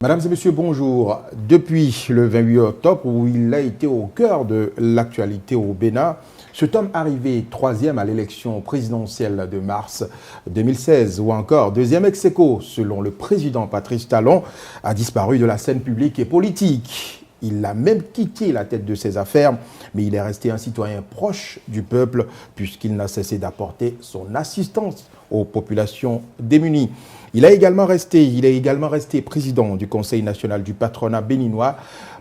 Mesdames et messieurs, bonjour. Depuis le 28 octobre, où il a été au cœur de l'actualité au Bénin, cet homme arrivé troisième à l'élection présidentielle de mars 2016, ou encore deuxième ex-aequo, selon le président Patrice Talon, a disparu de la scène publique et politique. Il a même quitté la tête de ses affaires, mais il est resté un citoyen proche du peuple, puisqu'il n'a cessé d'apporter son assistance aux populations démunies. Il est également resté président du Conseil national du patronat béninois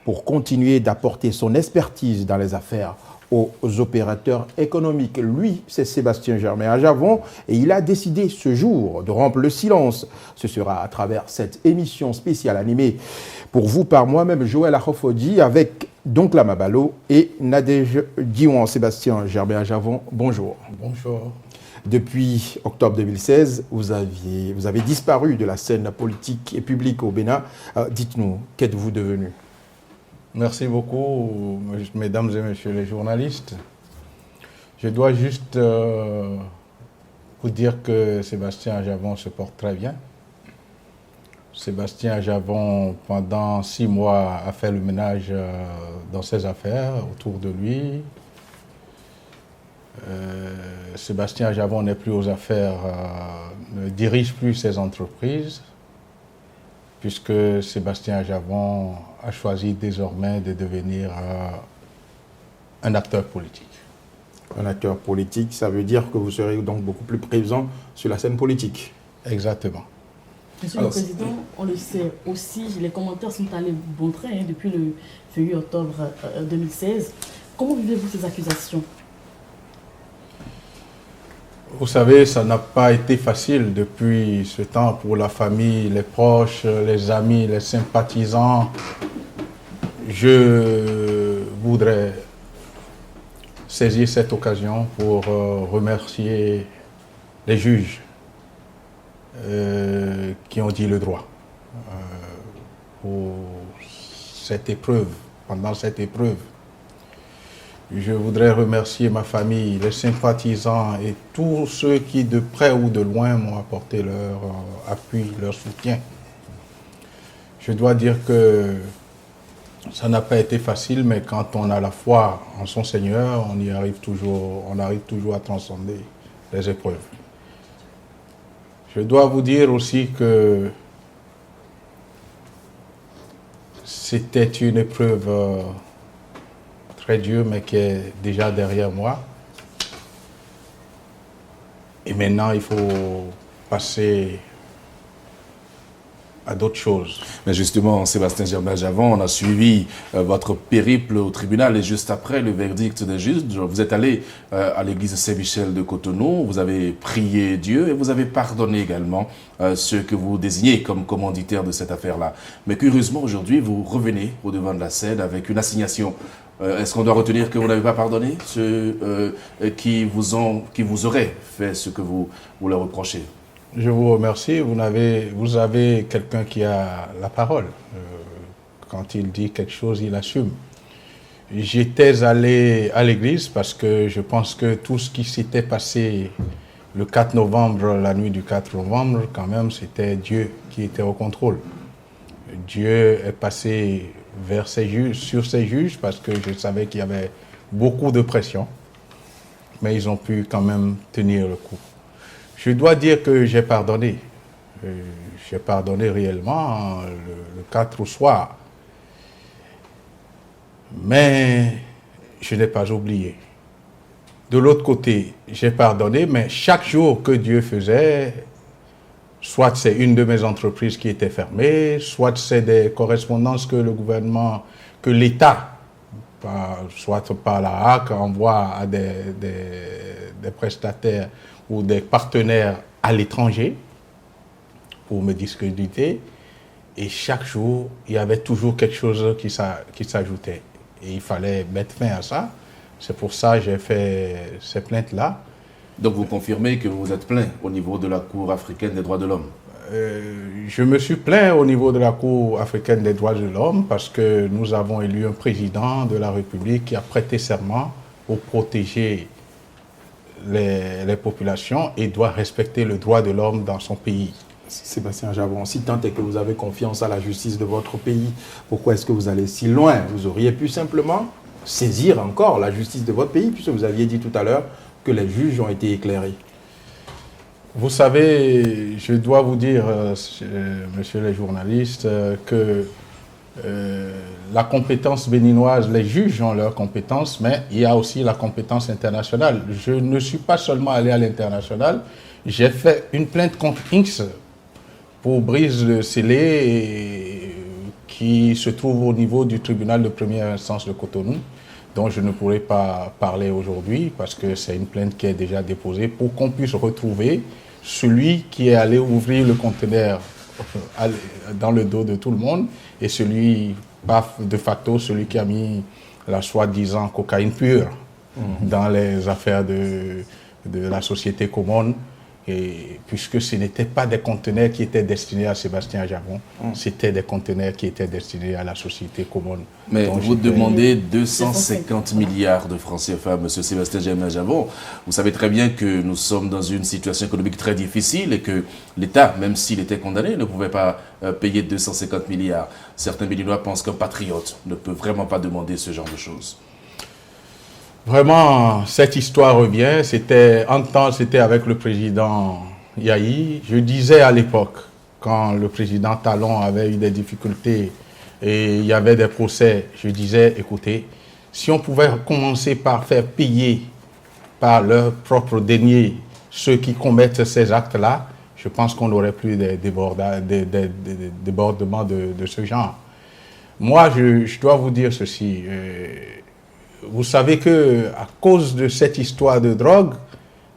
pour continuer d'apporter son expertise dans les affaires aux opérateurs économiques. Lui, c'est Sébastien Germain Ajavon et il a décidé ce jour de rompre le silence. Ce sera à travers cette émission spéciale animée pour vous par moi-même, Joël Ahofodi, avec Donkla Mabalo et Nadège Diouan. Sébastien Germain Ajavon, bonjour. Bonjour. Depuis octobre 2016, vous avez disparu de la scène politique et publique au Bénin. Dites-nous, qu'êtes-vous devenu? Merci beaucoup, mesdames et messieurs les journalistes. Je dois juste vous dire que Sébastien Ajavon se porte très bien. Sébastien Ajavon, pendant 6 mois, a fait le ménage dans ses affaires autour de lui. Sébastien Ajavon n'est plus aux affaires, ne dirige plus ses entreprises, puisque Sébastien Ajavon a choisi désormais de devenir un acteur politique. Un acteur politique, ça veut dire que vous serez donc beaucoup plus présent sur la scène politique. Exactement. Monsieur le Président, on le sait aussi, les commentaires sont allés bon train depuis le 28 octobre 2016. Comment vivez-vous ces accusations? Vous savez, ça n'a pas été facile depuis ce temps pour la famille, les proches, les amis, les sympathisants. Je voudrais saisir cette occasion pour remercier les juges qui ont dit le droit pour cette épreuve, pendant cette épreuve. Je voudrais remercier ma famille, les sympathisants et tous ceux qui, de près ou de loin, m'ont apporté leur appui, leur soutien. Je dois dire que ça n'a pas été facile, mais quand on a la foi en son Seigneur, on arrive toujours à transcender les épreuves. Je dois vous dire aussi que c'était une épreuve très dur, mais qui est déjà derrière moi. Et maintenant, il faut passer à d'autres choses. Mais justement, Sébastien Germain Ajavon, on a suivi votre périple au tribunal et juste après le verdict des juges, vous êtes allé à l'église Saint-Michel de Cotonou, vous avez prié Dieu et vous avez pardonné également ceux que vous désignez comme commanditaires de cette affaire-là. Mais curieusement, aujourd'hui, vous revenez au devant de la scène avec une assignation. Est-ce qu'on doit retenir que vous n'avez pas pardonné ceux qui vous auraient fait ce que vous leur reprochez? Je vous remercie. Vous avez quelqu'un qui a la parole. Quand il dit quelque chose, il assume. J'étais allé à l'église parce que je pense que tout ce qui s'était passé le 4 novembre, la nuit du 4 novembre, quand même, c'était Dieu qui était au contrôle. Dieu est passé sur ses juges parce que je savais qu'il y avait beaucoup de pression, mais ils ont pu quand même tenir le coup. Je dois dire que j'ai pardonné. J'ai pardonné réellement le 4 au soir. Mais je n'ai pas oublié. De l'autre côté, j'ai pardonné, mais chaque jour que Dieu faisait, soit c'est une de mes entreprises qui était fermée, soit c'est des correspondances que le gouvernement, que l'État, soit par la HAC, envoie à des prestataires ou des partenaires à l'étranger pour me discréditer. Et chaque jour, il y avait toujours quelque chose qui s'ajoutait. Et il fallait mettre fin à ça. C'est pour ça que j'ai fait ces plaintes-là. Donc vous confirmez que vous êtes plaint au niveau de la Cour africaine des droits de l'homme? Je me suis plaint au niveau de la Cour africaine des droits de l'homme parce que nous avons élu un président de la République qui a prêté serment pour protéger les populations et doit respecter le droit de l'homme dans son pays. Sébastien Javon, si tant est que vous avez confiance à la justice de votre pays, pourquoi est-ce que vous allez si loin? Vous auriez pu simplement saisir encore la justice de votre pays, puisque vous aviez dit tout à l'heure que les juges ont été éclairés. Vous savez, je dois vous dire, monsieur les journalistes, que la compétence béninoise, les juges ont leur compétence, mais il y a aussi la compétence internationale. Je ne suis pas seulement allé à l'international, j'ai fait une plainte contre Inks pour brise de scellé qui se trouve au niveau du tribunal de première instance de Cotonou, dont je ne pourrai pas parler aujourd'hui parce que c'est une plainte qui est déjà déposée pour qu'on puisse retrouver celui qui est allé ouvrir le conteneur dans le dos de tout le monde et celui, de facto, celui qui a mis la soi-disant cocaïne pure dans les affaires de la société commune. Et puisque ce n'étaient pas des conteneurs qui étaient destinés à Sébastien Javon, c'était des conteneurs qui étaient destinés à la société commune. Mais vous demandez 250 milliards de francs CFA, M. Sébastien Javon. Vous savez très bien que nous sommes dans une situation économique très difficile et que l'État, même s'il était condamné, ne pouvait pas payer 250 milliards. Certains Béninois pensent qu'un patriote ne peut vraiment pas demander ce genre de choses. Vraiment, cette histoire revient. C'était avec le président Yahi. Je disais à l'époque, quand le président Talon avait eu des difficultés et il y avait des procès, je disais, écoutez, si on pouvait commencer par faire payer par leurs propres deniers ceux qui commettent ces actes-là, je pense qu'on n'aurait plus des débordements de ce genre. Moi, je dois vous dire ceci. Vous savez qu'à cause de cette histoire de drogue,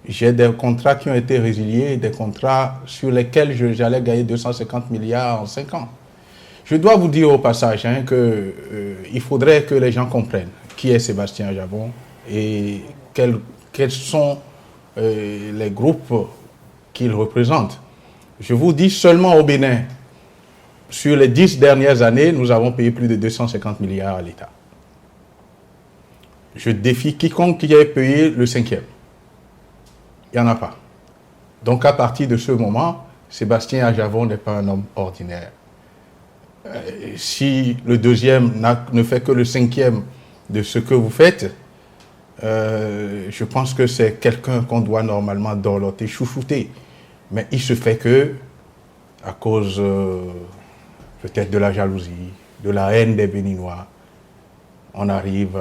j'ai des contrats qui ont été résiliés, des contrats sur lesquels j'allais gagner 250 milliards en 5 ans. Je dois vous dire au passage qu'il faudrait que les gens comprennent qui est Sébastien Javon et quels sont les groupes qu'il représente. Je vous dis seulement au Bénin, sur les 10 dernières années, nous avons payé plus de 250 milliards à l'État. Je défie quiconque qui ait payé le 5e. Il n'y en a pas. Donc à partir de ce moment, Sébastien Javon n'est pas un homme ordinaire. Si le 2e ne fait que le 5e de ce que vous faites, je pense que c'est quelqu'un qu'on doit normalement dorloter, chouchouter. Mais il se fait que, à cause peut-être de la jalousie, de la haine des Béninois, on arrive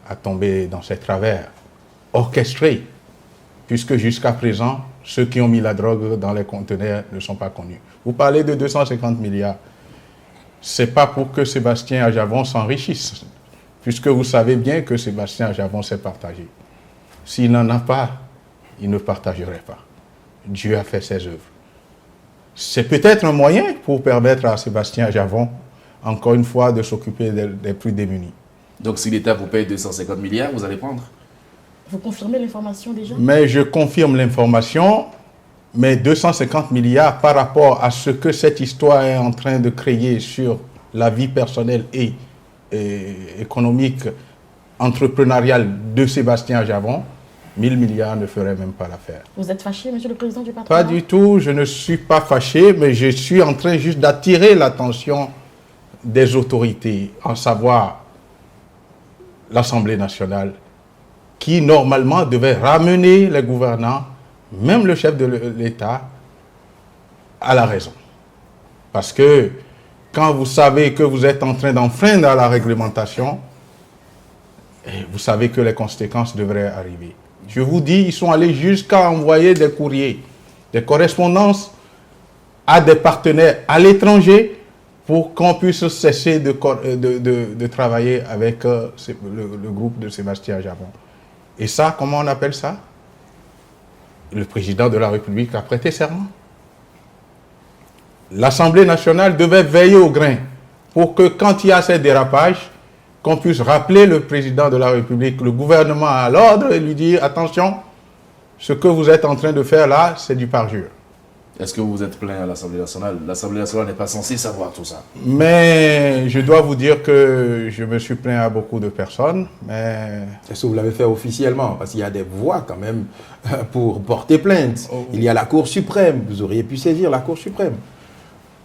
à tomber dans ces travers orchestrés, puisque jusqu'à présent, ceux qui ont mis la drogue dans les conteneurs ne sont pas connus. Vous parlez de 250 milliards. Ce n'est pas pour que Sébastien Javon s'enrichisse, puisque vous savez bien que Sébastien Javon s'est partagé. S'il n'en a pas, il ne partagerait pas. Dieu a fait ses œuvres. C'est peut-être un moyen pour permettre à Sébastien Javon, encore une fois, de s'occuper des plus démunis. Donc si l'État vous paye 250 milliards, vous allez prendre? Vous confirmez l'information déjà? Mais je confirme l'information, mais 250 milliards par rapport à ce que cette histoire est en train de créer sur la vie personnelle et économique, entrepreneuriale de Sébastien Javon, 1000 milliards ne feraient même pas l'affaire. Vous êtes fâché, monsieur le président du patronat? Pas du tout, je ne suis pas fâché, mais je suis en train juste d'attirer l'attention des autorités, en savoir l'Assemblée nationale, qui normalement devait ramener les gouvernants, même le chef de l'État, à la raison. Parce que quand vous savez que vous êtes en train d'enfreindre la réglementation, vous savez que les conséquences devraient arriver. Je vous dis, ils sont allés jusqu'à envoyer des courriers, des correspondances à des partenaires à l'étranger pour qu'on puisse cesser de travailler avec le groupe de Sébastien Javon. Et ça, comment on appelle ça? Le président de la République a prêté serment. L'Assemblée nationale devait veiller au grain pour que quand il y a ces dérapages, qu'on puisse rappeler le président de la République, le gouvernement à l'ordre et lui dire « Attention, ce que vous êtes en train de faire là, c'est du parjure. » Est-ce que vous vous êtes plaint à l'Assemblée nationale? L'Assemblée nationale n'est pas censée savoir tout ça. Mais je dois vous dire que je me suis plaint à beaucoup de personnes, mais... Est-ce que vous l'avez fait officiellement? Parce qu'il y a des voix quand même pour porter plainte. Il y a la Cour suprême. Vous auriez pu saisir la Cour suprême.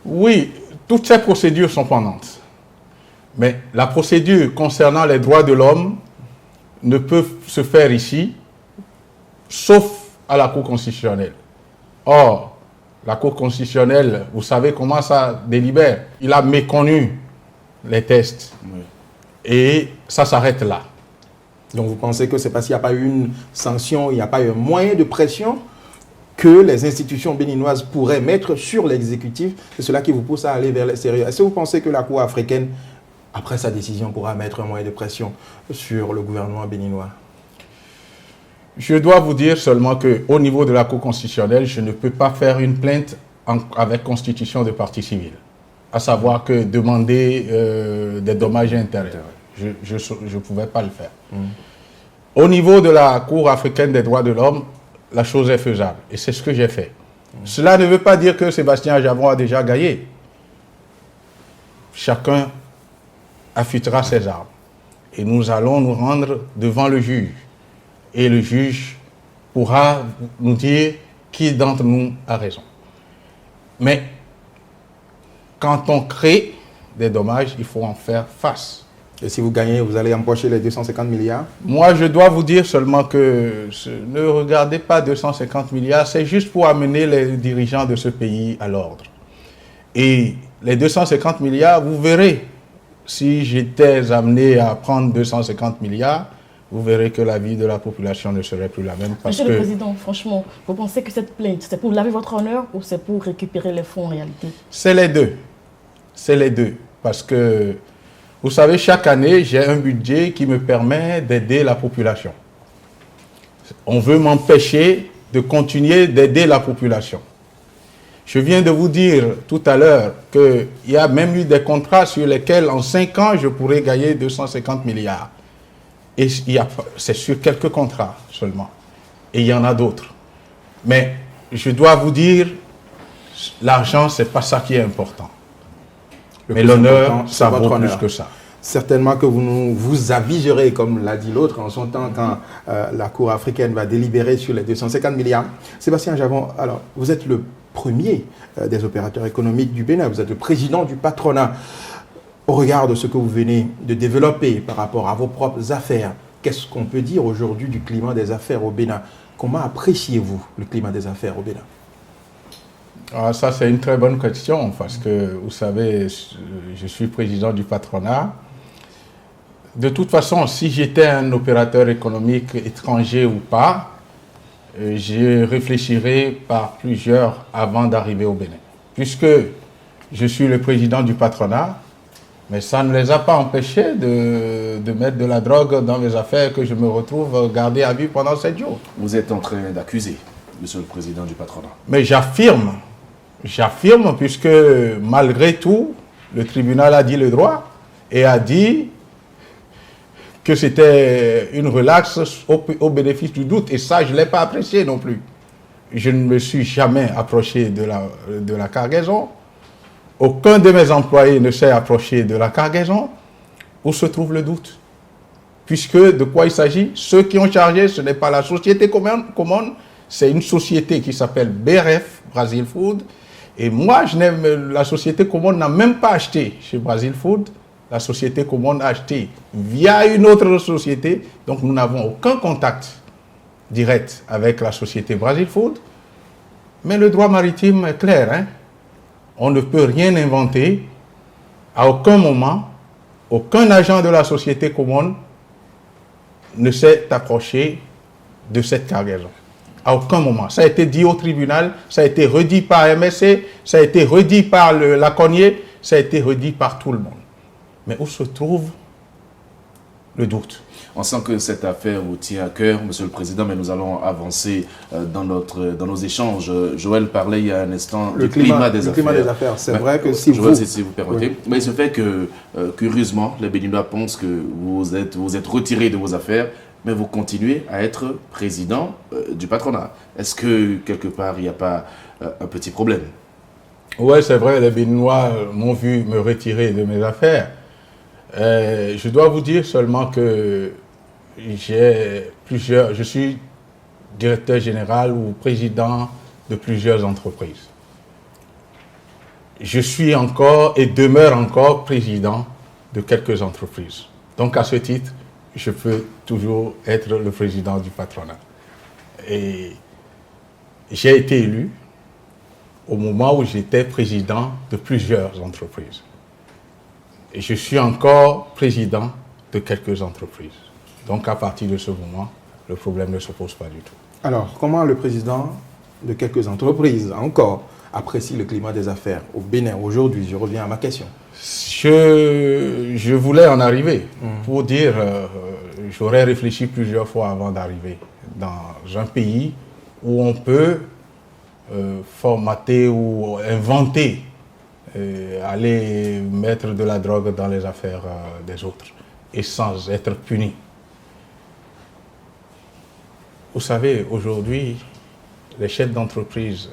Oui, toutes ces procédures sont pendantes. Mais la procédure concernant les droits de l'homme ne peut se faire ici, sauf à la Cour constitutionnelle. Or, la Cour constitutionnelle, vous savez comment ça délibère. Il a méconnu les tests. Oui. Et ça s'arrête là. Donc vous pensez que c'est parce qu'il n'y a pas eu une sanction, il n'y a pas eu un moyen de pression que les institutions béninoises pourraient mettre sur l'exécutif? C'est cela qui vous pousse à aller vers l'extérieur. Est-ce que vous pensez que la Cour africaine, après sa décision, pourra mettre un moyen de pression sur le gouvernement béninois? Je dois vous dire seulement qu'au niveau de la Cour constitutionnelle, je ne peux pas faire une plainte avec constitution de partie civile. À savoir que demander des dommages et intérêts. Je ne pouvais pas le faire. Au niveau de la Cour africaine des droits de l'homme, la chose est faisable. Et c'est ce que j'ai fait. Cela ne veut pas dire que Sébastien Javon a déjà gagné. Chacun affûtera ses armes. Et nous allons nous rendre devant le juge. Et le juge pourra nous dire qui d'entre nous a raison. Mais quand on crée des dommages, il faut en faire face. Et si vous gagnez, vous allez empocher les 250 milliards? Moi, je dois vous dire seulement que ne regardez pas 250 milliards, c'est juste pour amener les dirigeants de ce pays à l'ordre. Et les 250 milliards, vous verrez, si j'étais amené à prendre 250 milliards, vous verrez que la vie de la population ne serait plus la même. Monsieur le Président, franchement, vous pensez que cette plainte, c'est pour laver votre honneur ou c'est pour récupérer les fonds en réalité? C'est les deux. C'est les deux. Parce que, vous savez, chaque année, j'ai un budget qui me permet d'aider la population. On veut m'empêcher de continuer d'aider la population. Je viens de vous dire tout à l'heure qu'il y a même eu des contrats sur lesquels, en 5 ans, je pourrais gagner 250 milliards. Et c'est sur quelques contrats seulement. Et il y en a d'autres. Mais je dois vous dire, l'argent, ce n'est pas ça qui est important. Mais l'honneur, ça vaut plus que ça. Certainement que vous vous aviserez, comme l'a dit l'autre, en son temps, quand la Cour africaine va délibérer sur les 250 milliards. Sébastien Javon, alors, vous êtes le premier des opérateurs économiques du Bénin. Vous êtes le président du patronat. Au regard de ce que vous venez de développer par rapport à vos propres affaires, qu'est-ce qu'on peut dire aujourd'hui du climat des affaires au Bénin? Comment appréciez-vous le climat des affaires au Bénin? Ah, ça, c'est une très bonne question parce que, vous savez, je suis président du patronat. De toute façon, si j'étais un opérateur économique étranger ou pas, je réfléchirais par plusieurs avant d'arriver au Bénin. Puisque je suis le président du patronat, mais ça ne les a pas empêchés de mettre de la drogue dans mes affaires que je me retrouve gardé à vue pendant 7 jours. Vous êtes en train d'accuser, monsieur le président du patronat. Mais j'affirme, puisque malgré tout, le tribunal a dit le droit et a dit que c'était une relaxe au bénéfice du doute. Et ça, je ne l'ai pas apprécié non plus. Je ne me suis jamais approché de la cargaison. Aucun de mes employés ne s'est approché de la cargaison. Où se trouve le doute? Puisque de quoi il s'agit? Ceux qui ont chargé, ce n'est pas la société commune, c'est une société qui s'appelle BRF, Brazil Food. Et moi, la société commune n'a même pas acheté chez Brazil Food. La société commune a acheté via une autre société. Donc nous n'avons aucun contact direct avec la société Brazil Food. Mais le droit maritime est clair, hein? On ne peut rien inventer. À aucun moment, aucun agent de la société commune ne s'est approché de cette cargaison. À aucun moment. Ça a été dit au tribunal, ça a été redit par MSC, ça a été redit par la Cognier, ça a été redit par tout le monde. Mais où se trouve le doute? On sent que cette affaire vous tient à cœur, monsieur le président, mais nous allons avancer dans nos échanges. Joël parlait il y a un instant du climat des affaires. Le climat des affaires, c'est vrai que si Joël, si vous permettez. Oui. Mais il se fait que, curieusement, les Béninois pensent que vous êtes retiré de vos affaires, mais vous continuez à être président du patronat. Est-ce que, quelque part, il n'y a pas un petit problème? Oui, c'est vrai, les Béninois m'ont vu me retirer de mes affaires. Je dois vous dire seulement que je suis directeur général ou président de plusieurs entreprises. Je suis encore et demeure encore président de quelques entreprises. Donc à ce titre, je peux toujours être le président du patronat. Et j'ai été élu au moment où j'étais président de plusieurs entreprises. Et je suis encore président de quelques entreprises. Donc à partir de ce moment, le problème ne se pose pas du tout. Alors, comment le président de quelques entreprises encore apprécie le climat des affaires au Bénin aujourd'hui? Je reviens à ma question. Je voulais en arriver pour dire, j'aurais réfléchi plusieurs fois avant d'arriver dans un pays où on peut formater ou inventer, aller mettre de la drogue dans les affaires des autres et sans être puni. Vous savez, aujourd'hui, les chefs d'entreprise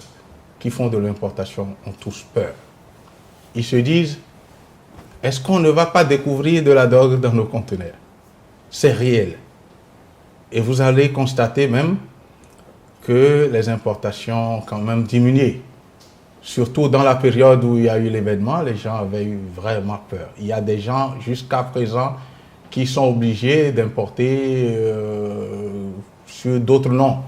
qui font de l'importation ont tous peur. Ils se disent, est-ce qu'on ne va pas découvrir de la drogue dans nos conteneurs? C'est réel. Et vous allez constater même que les importations ont quand même diminué. Surtout dans la période où il y a eu l'événement, les gens avaient eu vraiment peur. Il y a des gens jusqu'à présent qui sont obligés d'importer sur d'autres noms,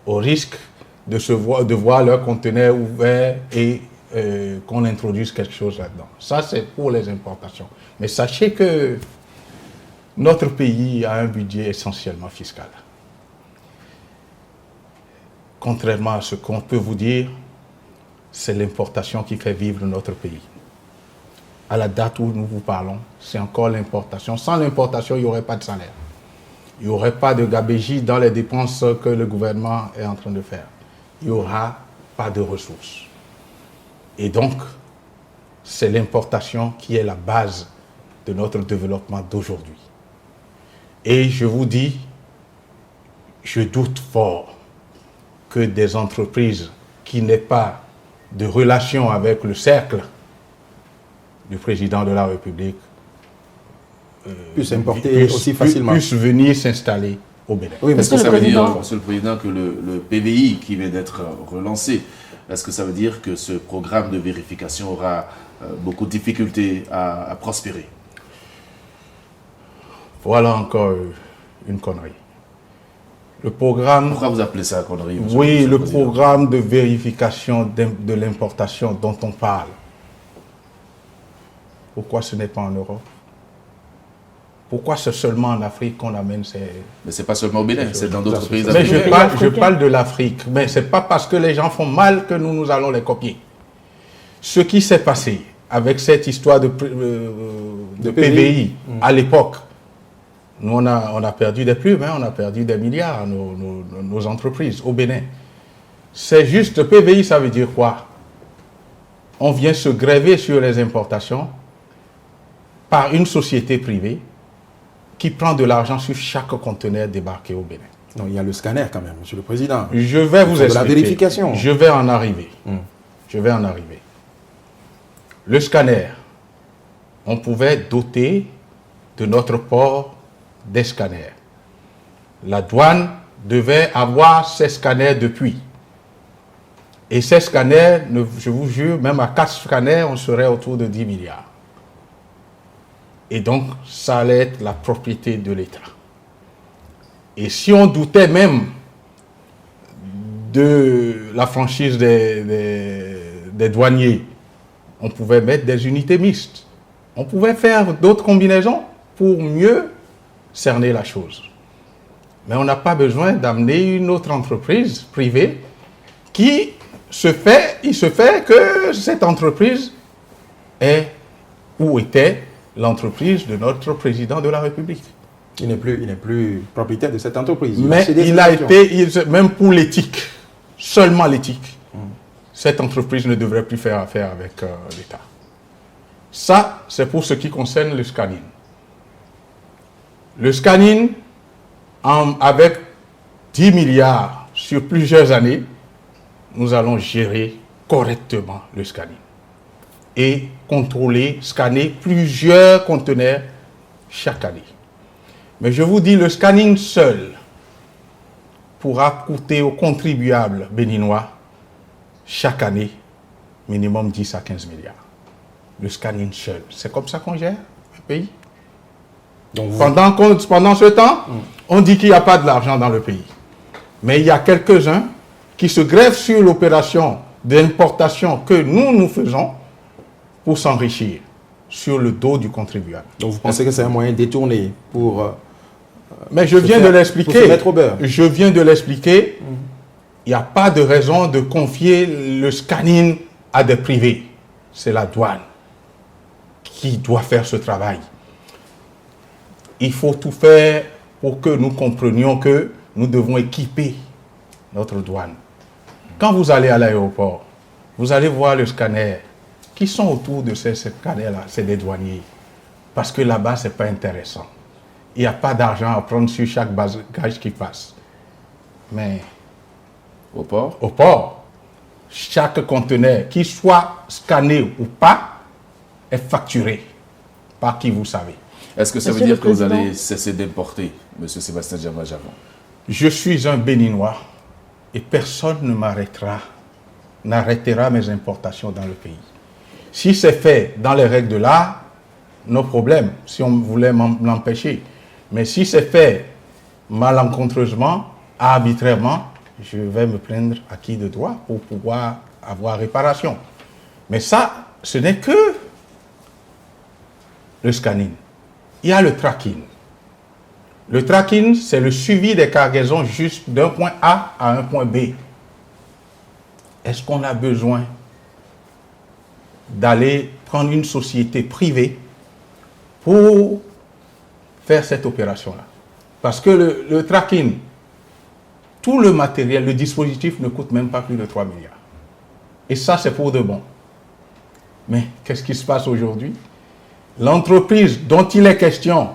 au risque de voir leur conteneur ouvert et qu'on introduise quelque chose là-dedans. Ça, c'est pour les importations. Mais sachez que notre pays a un budget essentiellement fiscal. Contrairement à ce qu'on peut vous dire, c'est l'importation qui fait vivre notre pays. À la date où nous vous parlons, c'est encore l'importation. Sans l'importation, il n'y aurait pas de salaire. Il n'y aurait pas de gabégie dans les dépenses que le gouvernement est en train de faire. Il n'y aura pas de ressources. Et donc, c'est l'importation qui est la base de notre développement d'aujourd'hui. Et je vous dis, je doute fort que des entreprises qui n'aient pas de relation avec le cercle du président de la République puissent importer aussi facilement. Puissent venir s'installer au Bénin. Oui, mais est-ce que ça veut dire, Monsieur le Président, que le PVI qui vient d'être relancé, est-ce que ça veut dire que ce programme de vérification aura beaucoup de difficultés à prospérer? Voilà encore une connerie. Le programme... Pourquoi vous appelez ça connerie? Oui, le programme de vérification de l'importation dont on parle. Pourquoi ce n'est pas en Europe? Pourquoi c'est seulement en Afrique qu'on amène ces... Mais ce n'est pas seulement au Bénin, c'est dans d'autres pays Mais africains. je parle de l'Afrique. Mais ce n'est pas parce que les gens font mal que nous allons les copier. Ce qui s'est passé avec cette histoire de PVI à l'époque, nous on a perdu des plumes, on a perdu des milliards, nos entreprises au Bénin. C'est juste, PVI ça veut dire quoi? On vient se gréver sur les importations par une société privée qui prend de l'argent sur chaque conteneur débarqué au Bénin. Non, il y a le scanner quand même, Monsieur le Président. Je vais vous expliquer. La vérification. Je vais en arriver. Je vais en arriver. Le scanner, on pouvait doter de notre port des scanners. La douane devait avoir ces scanners depuis. Et ces scanners, je vous jure, même à 4 scanners, on serait autour de 10 milliards. Et donc, ça allait être la propriété de l'État. Et si on doutait même de la franchise des douaniers, on pouvait mettre des unités mixtes. On pouvait faire d'autres combinaisons pour mieux cerner la chose. Mais on n'a pas besoin d'amener une autre entreprise privée il se fait que cette entreprise est ou était l'entreprise de notre président de la République. Il n'est plus propriétaire de cette entreprise. Mais il a été, même pour l'éthique, seulement l'éthique, cette entreprise ne devrait plus faire affaire avec l'État. Ça, c'est pour ce qui concerne le scanning. Le scanning, avec 10 milliards sur plusieurs années, nous allons gérer correctement le scanning et contrôler, scanner plusieurs conteneurs chaque année. Mais je vous dis, le scanning seul pourra coûter aux contribuables béninois chaque année minimum 10 à 15 milliards. Le scanning seul. C'est comme ça qu'on gère un pays. Donc pendant ce temps, on dit qu'il n'y a pas de l'argent dans le pays. Mais il y a quelques-uns qui se greffent sur l'opération d'importation que nous faisons pour s'enrichir sur le dos du contribuable. Donc vous pensez que c'est un moyen détourné pour... Mais je viens de l'expliquer. Pour se mettre au beurre. Je viens de l'expliquer. Il n'y a pas de raison de confier le scanning à des privés. C'est la douane qui doit faire ce travail. Il faut tout faire pour que nous comprenions que nous devons équiper notre douane. Quand vous allez à l'aéroport, vous allez voir le scanner. Qui sont autour de ces scanners-là? C'est des douaniers. Parce que là-bas, ce n'est pas intéressant. Il n'y a pas d'argent à prendre sur chaque bagage qui passe. Mais Au port, chaque conteneur, qu'il soit scanné ou pas, est facturé par qui vous savez. Est-ce que ça veut dire que vous allez cesser d'importer, M. Sébastien Djamba-Javon? Je suis un Béninois et personne ne n'arrêtera mes importations dans le pays. Si c'est fait dans les règles de l'art, nos problèmes, si on voulait l'empêcher. Mais si c'est fait malencontreusement, arbitrairement, je vais me plaindre à qui de droit pour pouvoir avoir réparation. Mais ça, ce n'est que le scanning. Il y a le tracking. Le tracking, c'est le suivi des cargaisons juste d'un point A à un point B. Est-ce qu'on a besoin d'aller prendre une société privée pour faire cette opération-là? Parce que le tracking, tout le matériel, le dispositif ne coûte même pas plus de 3 milliards. Et ça, c'est pour de bon. Mais qu'est-ce qui se passe aujourd'hui? L'entreprise dont il est question,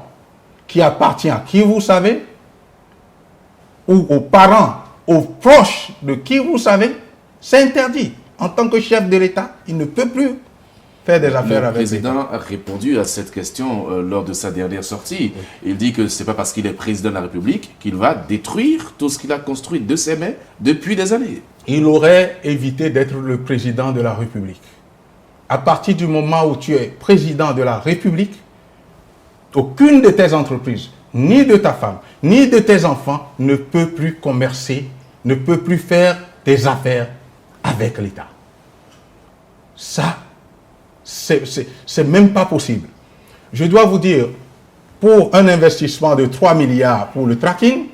qui appartient à qui vous savez, ou aux parents, aux proches de qui vous savez, c'est interdit. En tant que chef de l'État, il ne peut plus faire des affaires avec l'État. Le président a répondu à cette question lors de sa dernière sortie. Oui. Il dit que ce n'est pas parce qu'il est président de la République qu'il va détruire tout ce qu'il a construit de ses mains depuis des années. Il aurait évité d'être le président de la République. À partir du moment où tu es président de la République, aucune de tes entreprises, ni de ta femme, ni de tes enfants ne peut plus commercer, ne peut plus faire des affaires avec l'État. Ça, c'est même pas possible. Je dois vous dire, pour un investissement de 3 milliards pour le tracking,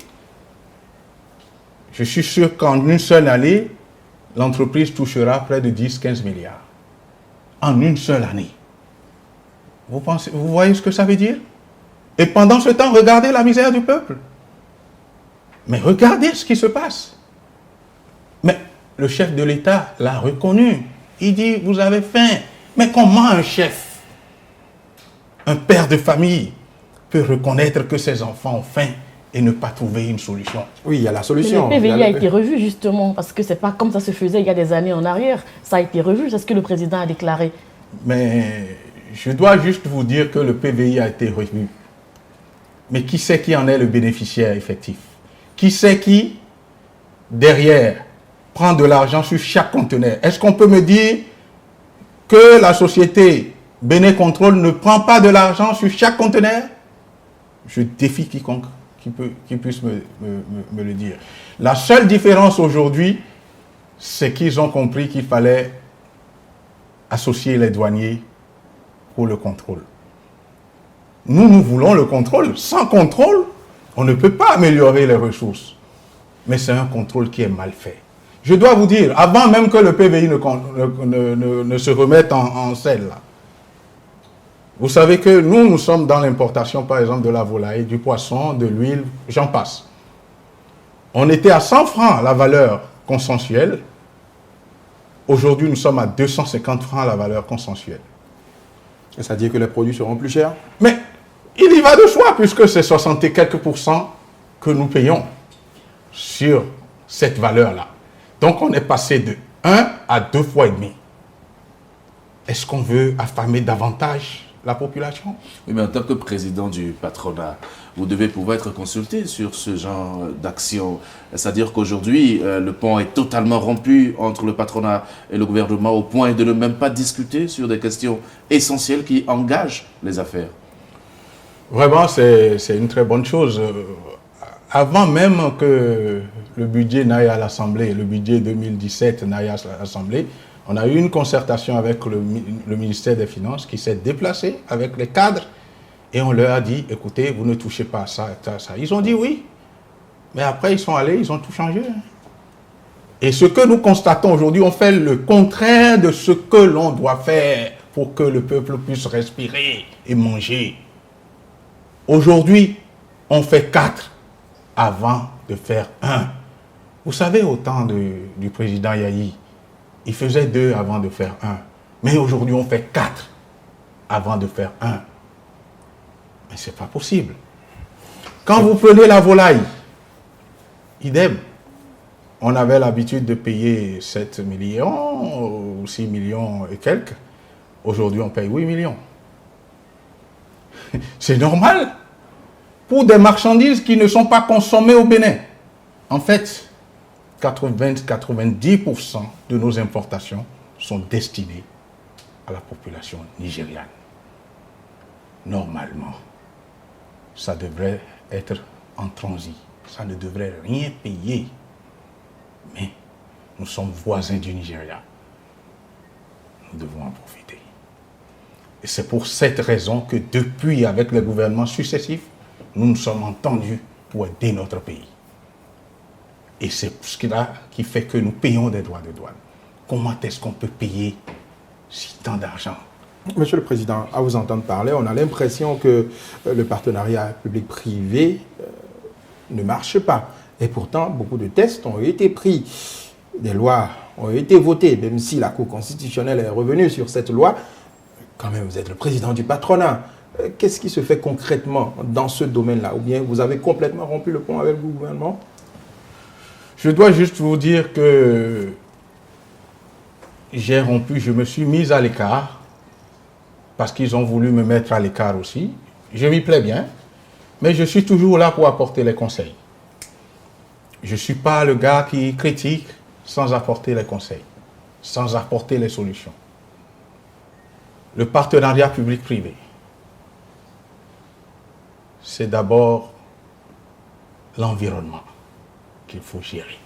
je suis sûr qu'en une seule année, l'entreprise touchera près de 10-15 milliards. En une seule année. Vous voyez ce que ça veut dire? Et pendant ce temps, regardez la misère du peuple. Mais regardez ce qui se passe. Mais le chef de l'État l'a reconnu. Il dit, vous avez faim. Mais comment un chef, un père de famille, peut reconnaître que ses enfants ont faim et ne pas trouver une solution? Oui, il y a la solution. Mais le PVI a été revu justement, parce que c'est pas comme ça se faisait il y a des années en arrière. Ça a été revu, c'est ce que le président a déclaré. Mais je dois juste vous dire que le PVI a été revu. Mais qui c'est qui en est le bénéficiaire effectif? Qui c'est qui, derrière, prend de l'argent sur chaque conteneur? Est-ce qu'on peut me dire que la société Béné-Contrôle ne prend pas de l'argent sur chaque conteneur? Je défie quiconque qui puisse me le dire. La seule différence aujourd'hui, c'est qu'ils ont compris qu'il fallait associer les douaniers pour le contrôle. Nous voulons le contrôle. Sans contrôle, on ne peut pas améliorer les ressources. Mais c'est un contrôle qui est mal fait. Je dois vous dire, avant même que le PVI ne se remette en selle, là, vous savez que nous sommes dans l'importation, par exemple, de la volaille, du poisson, de l'huile, j'en passe. On était à 100 francs la valeur consensuelle. Aujourd'hui, nous sommes à 250 francs la valeur consensuelle. Ça veut dire que les produits seront plus chers? Mais il y va de soi, puisque c'est 60 et quelques % que nous payons sur cette valeur-là. Donc on est passé de 1 à 2 fois et demi. Est-ce qu'on veut affamer davantage la population? Oui, mais en tant que président du patronat, vous devez pouvoir être consulté sur ce genre d'action. C'est-à-dire qu'aujourd'hui, le pont est totalement rompu entre le patronat et le gouvernement au point de ne même pas discuter sur des questions essentielles qui engagent les affaires. Vraiment, c'est une très bonne chose. Avant même que le budget n'aille à l'Assemblée, le budget 2017 n'aille à l'Assemblée, on a eu une concertation avec le ministère des Finances qui s'est déplacé avec les cadres et on leur a dit, écoutez, vous ne touchez pas à ça, ça. Ils ont dit oui, mais après ils sont allés, ils ont tout changé. Et ce que nous constatons aujourd'hui, on fait le contraire de ce que l'on doit faire pour que le peuple puisse respirer et manger. Aujourd'hui, on fait 4 avant de faire 1. Vous savez, au temps du président Yahi, il faisait 2 avant de faire 1. Mais aujourd'hui, on fait 4 avant de faire 1. Mais ce n'est pas possible. Quand vous prenez la volaille, idem. On avait l'habitude de payer 7 millions ou 6 millions et quelques. Aujourd'hui, on paye 8 millions. C'est normal pour des marchandises qui ne sont pas consommées au Bénin. En fait, 90% de nos importations sont destinées à la population nigériane. Normalement, ça devrait être en transit. Ça ne devrait rien payer. Mais nous sommes voisins du Nigeria. Nous devons en profiter. Et c'est pour cette raison que depuis, avec les gouvernements successifs, nous nous sommes entendus pour aider notre pays. Et c'est ce qui fait que nous payons des droits de douane. Comment est-ce qu'on peut payer si tant d'argent? Monsieur le Président, à vous entendre parler, on a l'impression que le partenariat public-privé ne marche pas. Et pourtant, beaucoup de tests ont été pris. Des lois ont été votées, même si la Cour constitutionnelle est revenue sur cette loi. Quand même, vous êtes le président du patronat. Qu'est-ce qui se fait concrètement dans ce domaine-là? Ou bien vous avez complètement rompu le pont avec le gouvernement? Je dois juste vous dire que j'ai rompu, je me suis mis à l'écart parce qu'ils ont voulu me mettre à l'écart aussi. Je m'y plais bien, mais je suis toujours là pour apporter les conseils. Je ne suis pas le gars qui critique sans apporter les conseils, sans apporter les solutions. Le partenariat public-privé, c'est d'abord l'environnement qu'il faut gérer.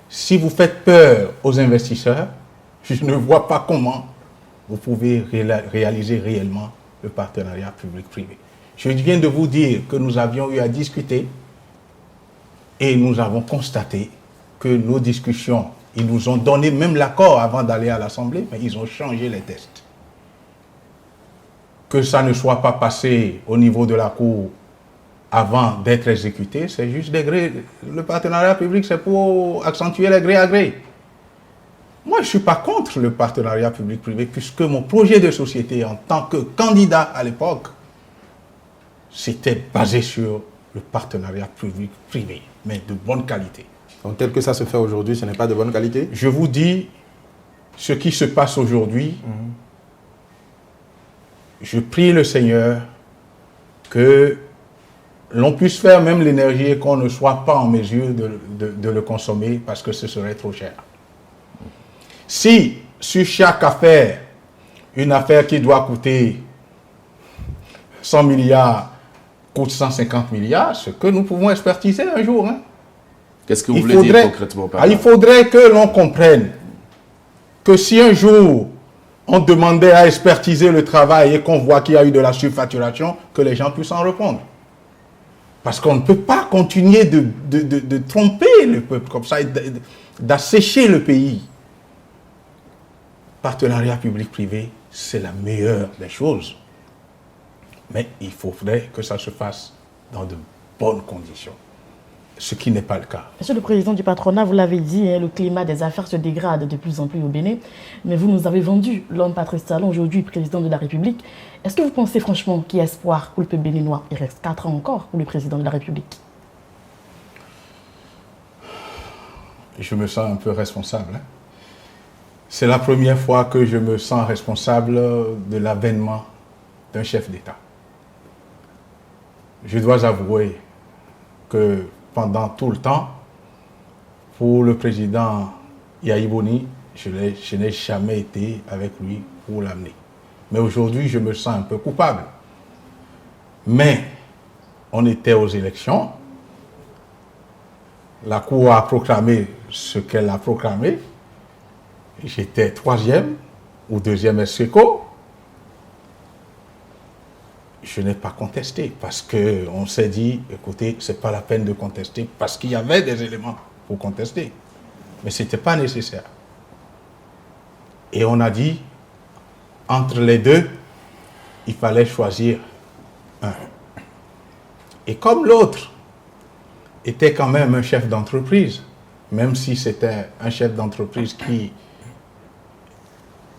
Si vous faites peur aux investisseurs, je ne vois pas comment vous pouvez réaliser réellement le partenariat public-privé. Je viens de vous dire que nous avions eu à discuter et nous avons constaté que nos discussions, ils nous ont donné même l'accord avant d'aller à l'Assemblée, mais ils ont changé les tests. Que ça ne soit pas passé au niveau de la Cour avant d'être exécuté, c'est juste des grés. Le partenariat public, c'est pour accentuer les grés à gré. Moi, je ne suis pas contre le partenariat public-privé, puisque mon projet de société en tant que candidat à l'époque, c'était basé sur le partenariat public-privé, mais de bonne qualité. Donc, tel que ça se fait aujourd'hui, ce n'est pas de bonne qualité? Je vous dis, ce qui se passe aujourd'hui, je prie le Seigneur que l'on puisse faire même l'énergie et qu'on ne soit pas en mesure de le consommer parce que ce serait trop cher. Si sur chaque affaire, une affaire qui doit coûter 100 milliards coûte 150 milliards, ce que nous pouvons expertiser un jour. Hein. Qu'est-ce que vous voulez dire concrètement par là? Il faudrait que l'on comprenne que si un jour on demandait à expertiser le travail et qu'on voit qu'il y a eu de la surfacturation, que les gens puissent en répondre. Parce qu'on ne peut pas continuer de tromper le peuple comme ça, d'assécher le pays. Partenariat public-privé, c'est la meilleure des choses. Mais il faudrait que ça se fasse dans de bonnes conditions. Ce qui n'est pas le cas. Monsieur le Président du patronat, vous l'avez dit, le climat des affaires se dégrade de plus en plus au Bénin. Mais vous nous avez vendu l'homme Patrice Talon, aujourd'hui président de la République. Est-ce que vous pensez franchement qu'il y a espoir pour le peuple béninois? Il reste 4 ans encore pour le président de la République. je me sens un peu responsable. Hein. C'est la première fois que je me sens responsable de l'avènement d'un chef d'État. Je dois avouer que pendant tout le temps, pour le président Yahya Boni, je n'ai jamais été avec lui pour l'amener. Mais aujourd'hui, je me sens un peu coupable. Mais on était aux élections. La Cour a proclamé ce qu'elle a proclamé. J'étais 3e ou 2e ex-aequo. Je n'ai pas contesté parce qu'on s'est dit, écoutez, ce n'est pas la peine de contester parce qu'il y avait des éléments pour contester. Mais ce n'était pas nécessaire. Et on a dit, entre les deux, il fallait choisir un. Et comme l'autre était quand même un chef d'entreprise, même si c'était un chef d'entreprise qui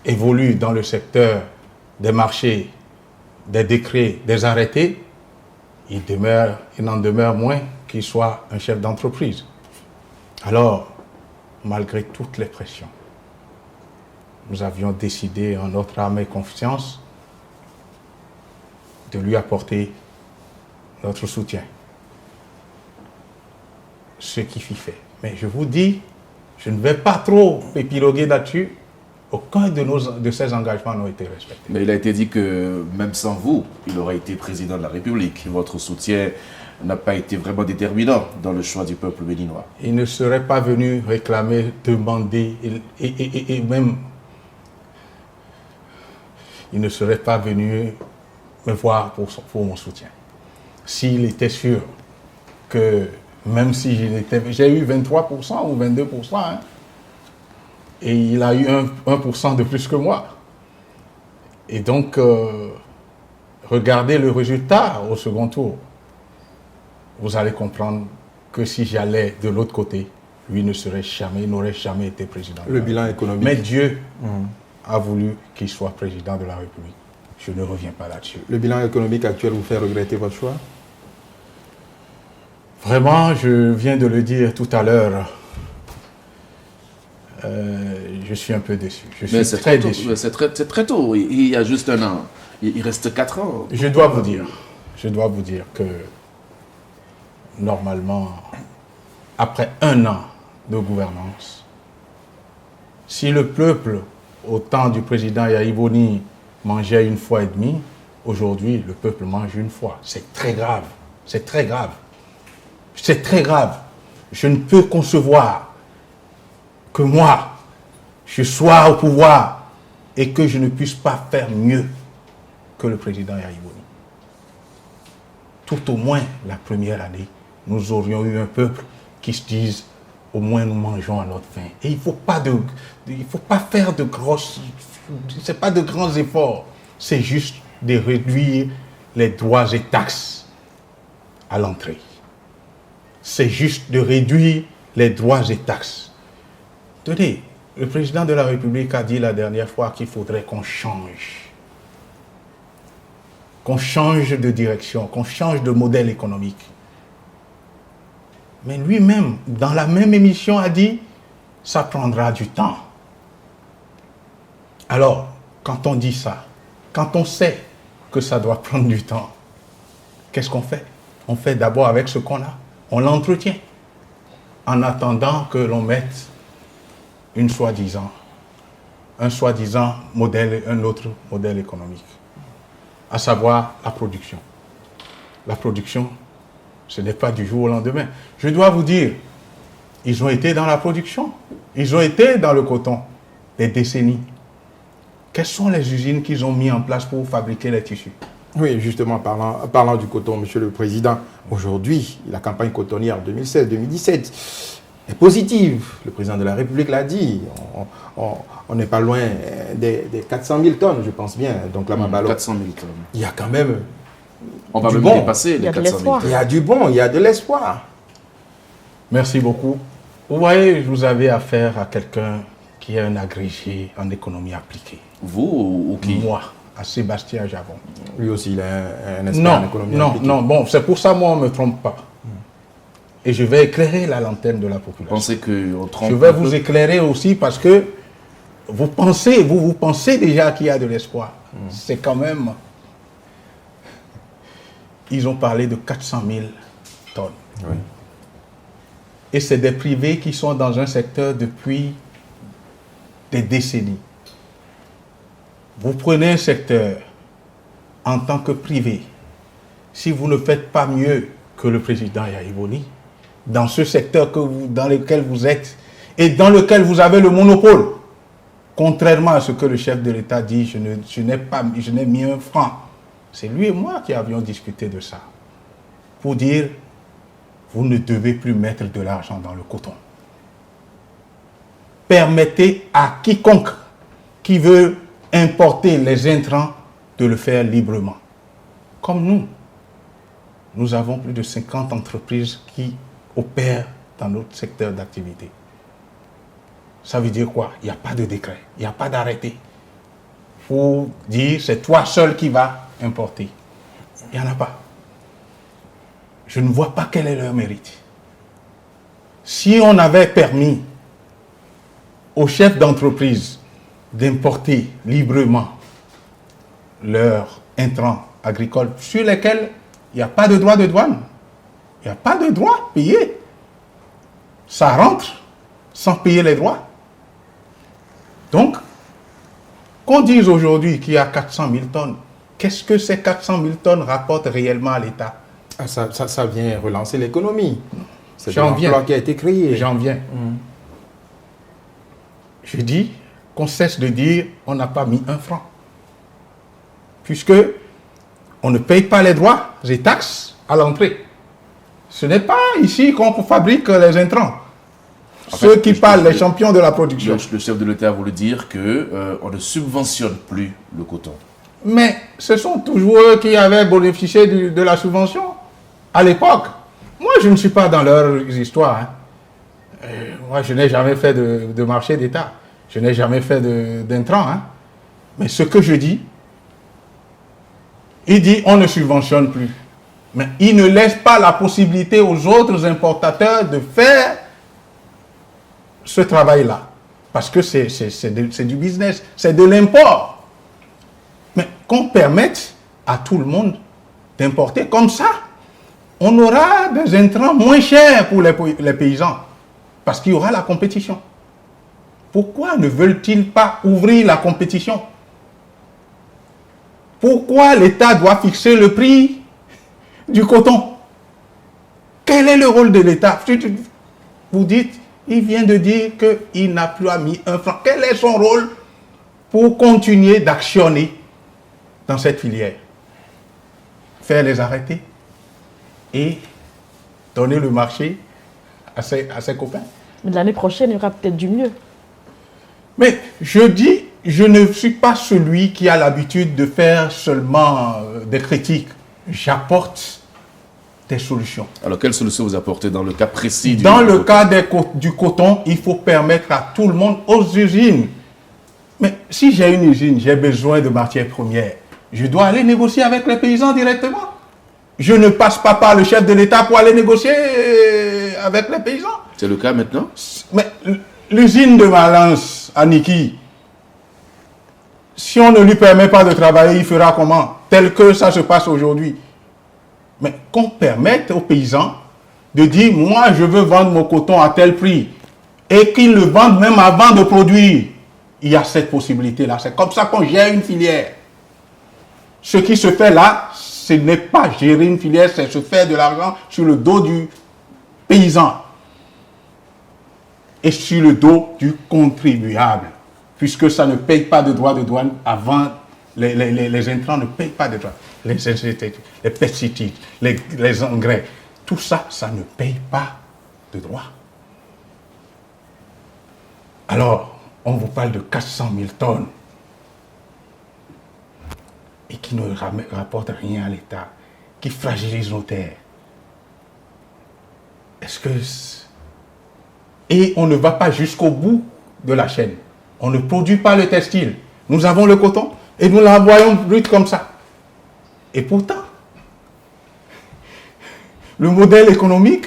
évolue dans le secteur des marchés, des décrets, des arrêtés, il n'en demeure moins qu'il soit un chef d'entreprise. Alors, malgré toutes les pressions, nous avions décidé en notre âme et confiance de lui apporter notre soutien. Ce qui fut fait. Mais je vous dis, je ne vais pas trop épiloguer là-dessus. Aucun de ces engagements n'a été respecté. Mais il a été dit que même sans vous, il aurait été président de la République. Votre soutien n'a pas été vraiment déterminant dans le choix du peuple béninois. Il ne serait pas venu réclamer, demander et même... Il ne serait pas venu me voir pour mon soutien. S'il était sûr que même si j'ai eu 23% ou 22%, hein, et il a eu 1% de plus que moi. Et donc, regardez le résultat au second tour. Vous allez comprendre que si j'allais de l'autre côté, lui n'aurait jamais été président. Le bilan économique. Mais Dieu a voulu qu'il soit président de la République. Je ne reviens pas là-dessus. Le bilan économique actuel vous fait regretter votre choix? Vraiment, je viens de le dire tout à l'heure. Je suis un peu déçu. Je suis très déçu. C'est très tôt. Il y a juste un an. Il reste 4 ans. Je dois vous dire que normalement, après un an de gouvernance, si le peuple, au temps du président Yahya Boni, mangeait 1 fois et demie, aujourd'hui, le peuple mange 1 fois. C'est très grave. C'est très grave. C'est très grave. Je ne peux concevoir que moi, je sois au pouvoir et que je ne puisse pas faire mieux que le président Yahya Boni. Tout au moins, la première année, nous aurions eu un peuple qui se dise, au moins nous mangeons à notre faim. Et il ne faut pas faire de grosses... C'est pas de grands efforts. C'est juste de réduire les droits et taxes à l'entrée. C'est juste de réduire les droits et taxes. Tenez, le président de la République a dit la dernière fois qu'il faudrait qu'on change. Qu'on change de direction, qu'on change de modèle économique. Mais lui-même, dans la même émission, a dit « ça prendra du temps ». Alors, quand on dit ça, quand on sait que ça doit prendre du temps, qu'est-ce qu'on fait? On fait d'abord avec ce qu'on a. On l'entretient en attendant que l'on mette un soi-disant modèle, un autre modèle économique, à savoir la production. La production, ce n'est pas du jour au lendemain. Je dois vous dire, ils ont été dans la production, ils ont été dans le coton des décennies. Quelles sont les usines qu'ils ont mis en place pour fabriquer les tissus? Oui, justement, parlant du coton, Monsieur le Président, aujourd'hui, la campagne cotonnière 2016-2017 est positive. Le Président de la République l'a dit. On n'est pas loin des 400 000 tonnes, je pense bien. Donc là, 400 000 tonnes. Il y a quand même On va du même bon. dépasser les 400 000 tonnes. Il y a du bon, il y a de l'espoir. Merci beaucoup. Vous voyez, vous avez affaire à quelqu'un qui est un agrégé en économie appliquée. Vous ou qui? Moi, à Sébastien Javon. Lui aussi, il a un expert en économie appliquée. Non, bon, c'est pour ça, moi, on ne me trompe pas. Et je vais éclairer la lanterne de la population. Pensez qu'on trompe. Je vais vous éclairer aussi parce que vous pensez déjà qu'il y a de l'espoir. C'est quand même... Ils ont parlé de 400 000 tonnes. Oui. Et c'est des privés qui sont dans un secteur depuis des décennies. Vous prenez un secteur en tant que privé. Si vous ne faites pas mieux que le président Yahya, dans ce secteur dans lequel vous êtes et dans lequel vous avez le monopole, contrairement à ce que le chef de l'État dit, je n'ai mis un franc. C'est lui et moi qui avions discuté de ça. Pour dire, vous ne devez plus mettre de l'argent dans le coton. Permettez à quiconque qui veut importer les intrants de le faire librement. Comme nous avons plus de 50 entreprises qui opèrent dans notre secteur d'activité. Ça veut dire quoi? Il n'y a pas de décret, il n'y a pas d'arrêté. Pour dire, c'est toi seul qui vas importer. Il n'y en a pas. Je ne vois pas quel est leur mérite. Si on avait permis aux chefs d'entreprise d'importer librement leurs intrants agricoles sur lesquels il n'y a pas de droit de douane, il n'y a pas de droit payé. Ça rentre sans payer les droits. Donc, qu'on dise aujourd'hui qu'il y a 400 000 tonnes, qu'est-ce que ces 400 000 tonnes rapportent réellement à l'État? Ça vient relancer l'économie. C'est J'en l'emploi viens. qui a été créé. J'en viens. Je dis qu'on cesse de dire on n'a pas mis un franc. Puisque on ne paye pas les droits et taxes à l'entrée. Ce n'est pas ici qu'on fabrique les intrants. Ceux qui parlent, les champions de la production. Le chef de l'État a voulu dire qu'on ne subventionne plus le coton. Mais ce sont toujours eux qui avaient bénéficié de la subvention à l'époque. Moi, je ne suis pas dans leurs histoires. Hein. Moi, je n'ai jamais fait de marché d'État. Je n'ai jamais fait d'intrants. Hein. Mais ce que je dis, il dit on ne subventionne plus. Mais il ne laisse pas la possibilité aux autres importateurs de faire ce travail-là. Parce que c'est du business, c'est de l'import. Mais qu'on permette à tout le monde d'importer comme ça, on aura des intrants moins chers pour les paysans. Parce qu'il y aura la compétition. Pourquoi ne veulent-ils pas ouvrir la compétition? Pourquoi l'État doit fixer le prix du coton? Quel est le rôle de l'État? Vous dites, il vient de dire qu'il n'a plus mis un franc. Quel est son rôle pour continuer d'actionner dans cette filière? Faire les arrêtés et donner le marché à ses copains. Mais l'année prochaine, il y aura peut-être du mieux. Mais je dis, je ne suis pas celui qui a l'habitude de faire seulement des critiques. J'apporte des solutions. Alors, quelles solutions vous apportez dans le cas précis du Dans le cas du coton, il faut permettre à tout le monde, aux usines. Mais si j'ai une usine, j'ai besoin de matières premières, je dois aller négocier avec les paysans directement. Je ne passe pas par le chef de l'État pour aller négocier avec les paysans. C'est le cas maintenant? Mais l'usine de Malance à Niki, si on ne lui permet pas de travailler, il fera comment? Tel que ça se passe aujourd'hui. Mais qu'on permette aux paysans de dire, moi je veux vendre mon coton à tel prix, et qu'ils le vendent même avant de produire. Il y a cette possibilité-là. C'est comme ça qu'on gère une filière. Ce qui se fait là, ce n'est pas gérer une filière, c'est se faire de l'argent sur le dos du paysan et sur le dos du contribuable, puisque ça ne paye pas de droits de douane avant, les intrants ne payent pas de droits. Les pesticides, les engrais, tout ça, ça ne paye pas de droits. Alors, on vous parle de 400 000 tonnes et qui ne rapporte rien à l'État, qui fragilise nos terres. Et on ne va pas jusqu'au bout de la chaîne. On ne produit pas le textile. Nous avons le coton et nous l'envoyons brut comme ça. Et pourtant, le modèle économique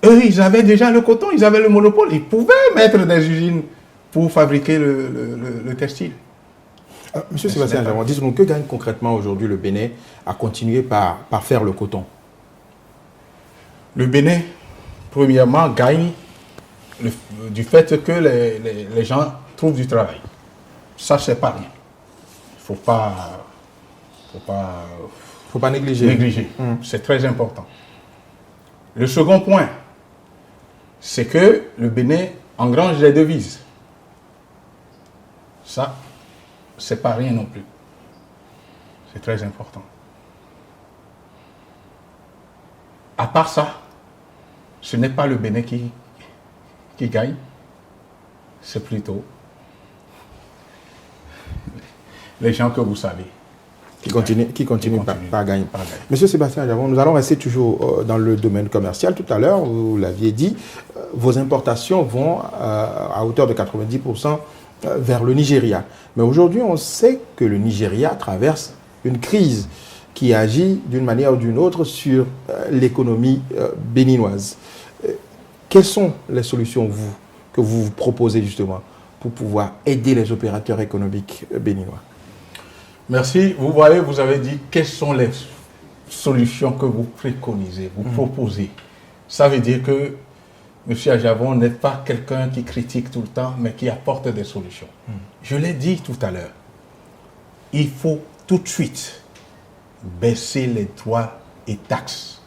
eux, ils avaient déjà le coton, ils avaient le monopole. Ils pouvaient mettre des usines pour fabriquer le textile. Monsieur Sébastien Javon, dites-nous, que gagne concrètement aujourd'hui le Bénin à continuer par faire le coton? Le Bénin, premièrement, gagne du fait que les gens trouvent du travail. Ça, c'est pas rien. Il faut pas négliger. C'est très important. Le second point, c'est que le Bénin engrange des devises. Ça, c'est pas rien non plus. C'est très important. À part ça, ce n'est pas le Bénin qui gagne, c'est plutôt les gens que vous savez. Qui continue par gagner. Monsieur Sébastien Javon, nous allons rester toujours dans le domaine commercial. Tout à l'heure, vous l'aviez dit, vos importations vont à hauteur de 90% vers le Nigeria. Mais aujourd'hui, on sait que le Nigeria traverse une crise qui agit d'une manière ou d'une autre sur l'économie béninoise. Quelles sont les solutions que vous proposez justement pour pouvoir aider les opérateurs économiques béninois? Merci. Vous voyez, vous avez dit quelles sont les solutions que vous préconisez, vous proposez. Ça veut dire que M. Javon n'est pas quelqu'un qui critique tout le temps, mais qui apporte des solutions. Je l'ai dit tout à l'heure. Il faut tout de suite baisser les droits et taxes.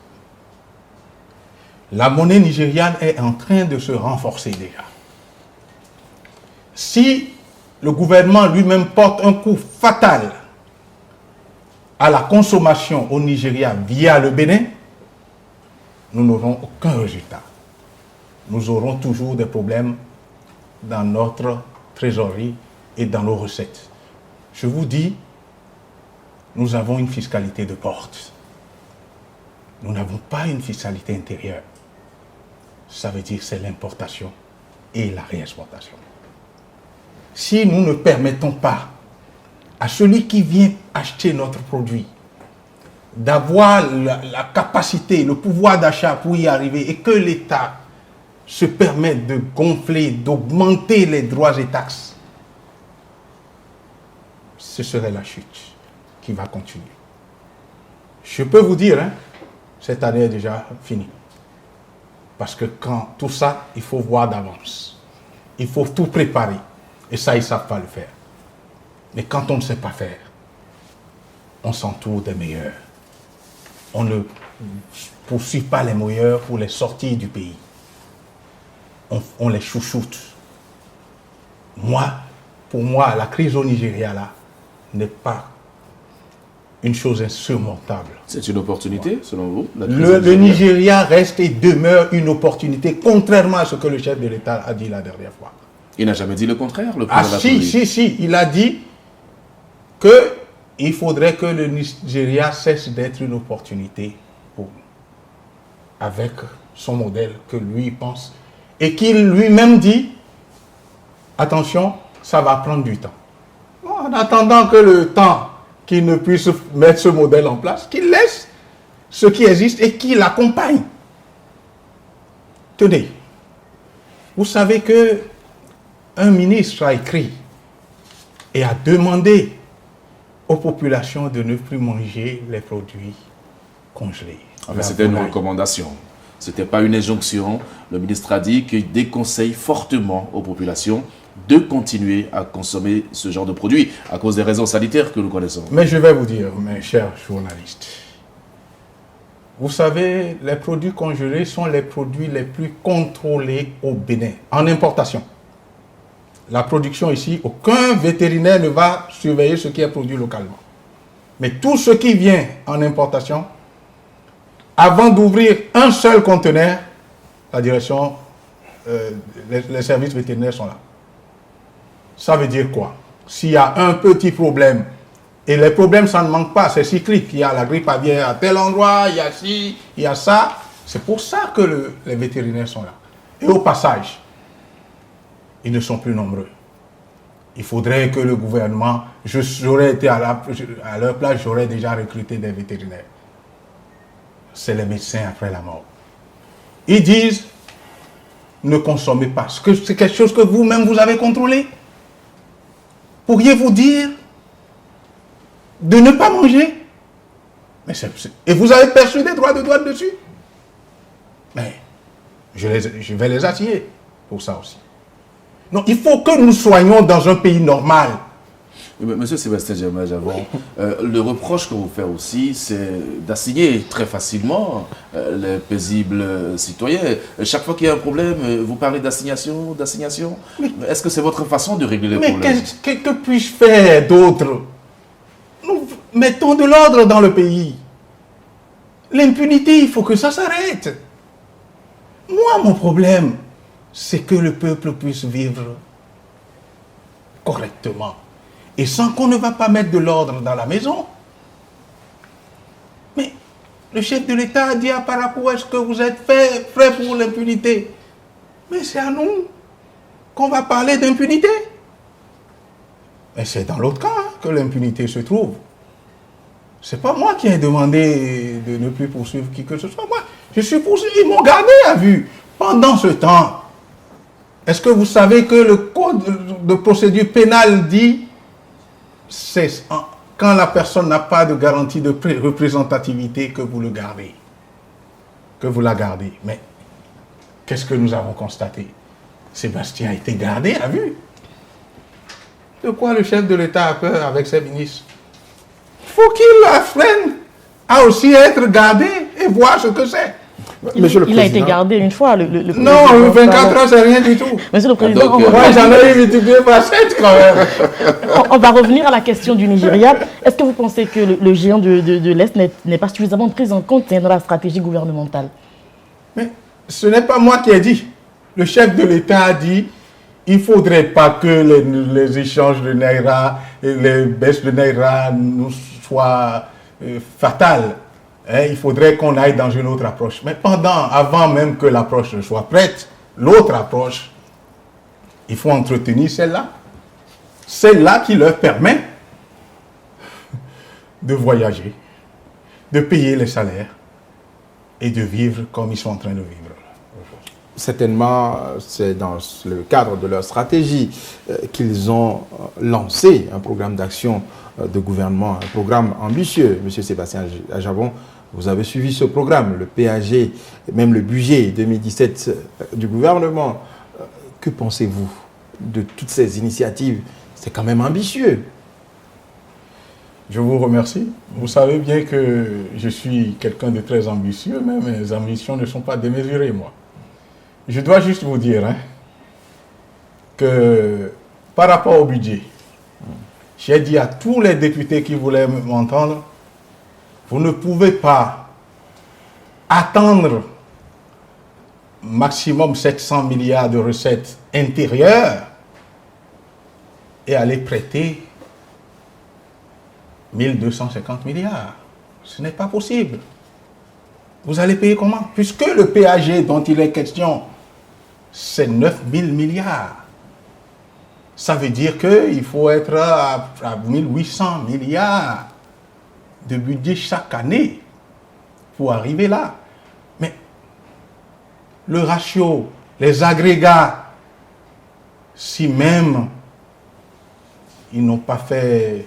La monnaie nigériane est en train de se renforcer déjà. Si le gouvernement lui-même porte un coup fatal à la consommation au Nigeria via le Bénin, nous n'aurons aucun résultat. Nous aurons toujours des problèmes dans notre trésorerie et dans nos recettes. Je vous dis, nous avons une fiscalité de porte. Nous n'avons pas une fiscalité intérieure. Ça veut dire que c'est l'importation et la réexportation. Si nous ne permettons pas à celui qui vient acheter notre produit d'avoir la capacité, le pouvoir d'achat pour y arriver et que l'État se permette de gonfler, d'augmenter les droits et taxes, ce serait la chute qui va continuer. Je peux vous dire, cette année est déjà finie. Parce que quand tout ça, il faut voir d'avance. Il faut tout préparer. Et ça, ils ne savent pas le faire. Mais quand on ne sait pas faire, on s'entoure des meilleurs. On ne poursuit pas les meilleurs pour les sortir du pays. On les chouchoute. Pour moi, la crise au Nigeria, là, n'est pas une chose insurmontable. C'est une opportunité, selon vous? Le Nigeria reste et demeure une opportunité, contrairement à ce que le chef de l'État a dit la dernière fois. Il n'a jamais dit le contraire, le président de la République. Si. Il a dit qu'il faudrait que le Nigeria cesse d'être une opportunité pour nous, avec son modèle que lui pense, et qu'il lui-même dit, attention, ça va prendre du temps. En attendant que le temps qu'il ne puisse mettre ce modèle en place, qu'il laisse ce qui existe et qu'il l'accompagne. Tenez, vous savez que un ministre a écrit et a demandé aux populations de ne plus manger les produits congelés. C'était une recommandation. Ce n'était pas une injonction. Le ministre a dit qu'il déconseille fortement aux populations de continuer à consommer ce genre de produits à cause des raisons sanitaires que nous connaissons. Mais je vais vous dire, mes chers journalistes, vous savez, les produits congelés sont les produits les plus contrôlés au Bénin, en importation. La production ici, aucun vétérinaire ne va surveiller ce qui est produit localement. Mais tout ce qui vient en importation, avant d'ouvrir un seul conteneur, la direction, les services vétérinaires sont là. Ça veut dire quoi? S'il y a un petit problème, et les problèmes, ça ne manque pas, c'est cyclique. Il y a la grippe aviaire à tel endroit, il y a ci, il y a ça. C'est pour ça que les vétérinaires sont là. Et au passage, ils ne sont plus nombreux. Il faudrait que le gouvernement, j'aurais été à leur place, j'aurais déjà recruté des vétérinaires. C'est les médecins après la mort. Ils disent, ne consommez pas. C'est quelque chose que vous-même vous avez contrôlé. Pourriez-vous dire de ne pas manger? Mais et vous avez perçu des droits de douane dessus? Mais je vais les attirer pour ça aussi. Non, il faut que nous soyons dans un pays normal. Monsieur Sébastien Germain-Javon, le reproche que vous faites aussi, c'est d'assigner très facilement les paisibles citoyens. Chaque fois qu'il y a un problème, vous parlez d'assignation. Est-ce que c'est votre façon de régler les problèmes? Mais que puis-je faire d'autre? Nous mettons de l'ordre dans le pays. L'impunité, il faut que ça s'arrête. Moi, mon problème, c'est que le peuple puisse vivre correctement. Et sans qu'on ne va pas mettre de l'ordre dans la maison. Mais le chef de l'État a dit à Parapou, est-ce que vous êtes prêts pour l'impunité? Mais c'est à nous qu'on va parler d'impunité. Mais c'est dans l'autre cas que l'impunité se trouve. C'est pas moi qui ai demandé de ne plus poursuivre qui que ce soit. Moi, je suis poursuivi, ils m'ont gardé à vue. Pendant ce temps, est-ce que vous savez que le code de procédure pénale dit c'est quand la personne n'a pas de garantie de représentativité que vous le gardez, que vous la gardez. Mais qu'est-ce que nous avons constaté? Sébastien a été gardé à vue. De quoi le chef de l'État a peur avec ses ministres? Il faut qu'il apprenne à aussi être gardé et voir ce que c'est. Il a été gardé une fois. Non, 24 heures, c'est rien du tout. Monsieur le Président, moi j'en ai eu multiplié par 7 quand même. On va revenir à la question du Nigeria. Est-ce que vous pensez que le géant de l'Est n'est pas suffisamment pris en compte dans la stratégie gouvernementale? Mais ce n'est pas moi qui ai dit. Le chef de l'État a dit il ne faudrait pas que les échanges de Naira et les baisses de Naira nous soient fatales. Il faudrait qu'on aille dans une autre approche. Mais avant même que l'approche ne soit prête, l'autre approche, il faut entretenir celle-là. Celle-là qui leur permet de voyager, de payer les salaires et de vivre comme ils sont en train de vivre. Certainement, c'est dans le cadre de leur stratégie qu'ils ont lancé un programme d'action de gouvernement, un programme ambitieux. Monsieur Sébastien Germain-Javon, vous avez suivi ce programme, le PAG, même le budget 2017 du gouvernement. Que pensez-vous de toutes ces initiatives? C'est quand même ambitieux. Je vous remercie. Vous savez bien que je suis quelqu'un de très ambitieux, mais mes ambitions ne sont pas démesurées, moi. Je dois juste vous dire que par rapport au budget, j'ai dit à tous les députés qui voulaient m'entendre, vous ne pouvez pas attendre maximum 700 milliards de recettes intérieures et aller prêter 1250 milliards. Ce n'est pas possible. Vous allez payer comment? Puisque le PAG dont il est question, c'est 9 000 milliards. Ça veut dire qu'il faut être à 1800 milliards de budget chaque année pour arriver là. Mais le ratio, les agrégats, si même ils n'ont pas fait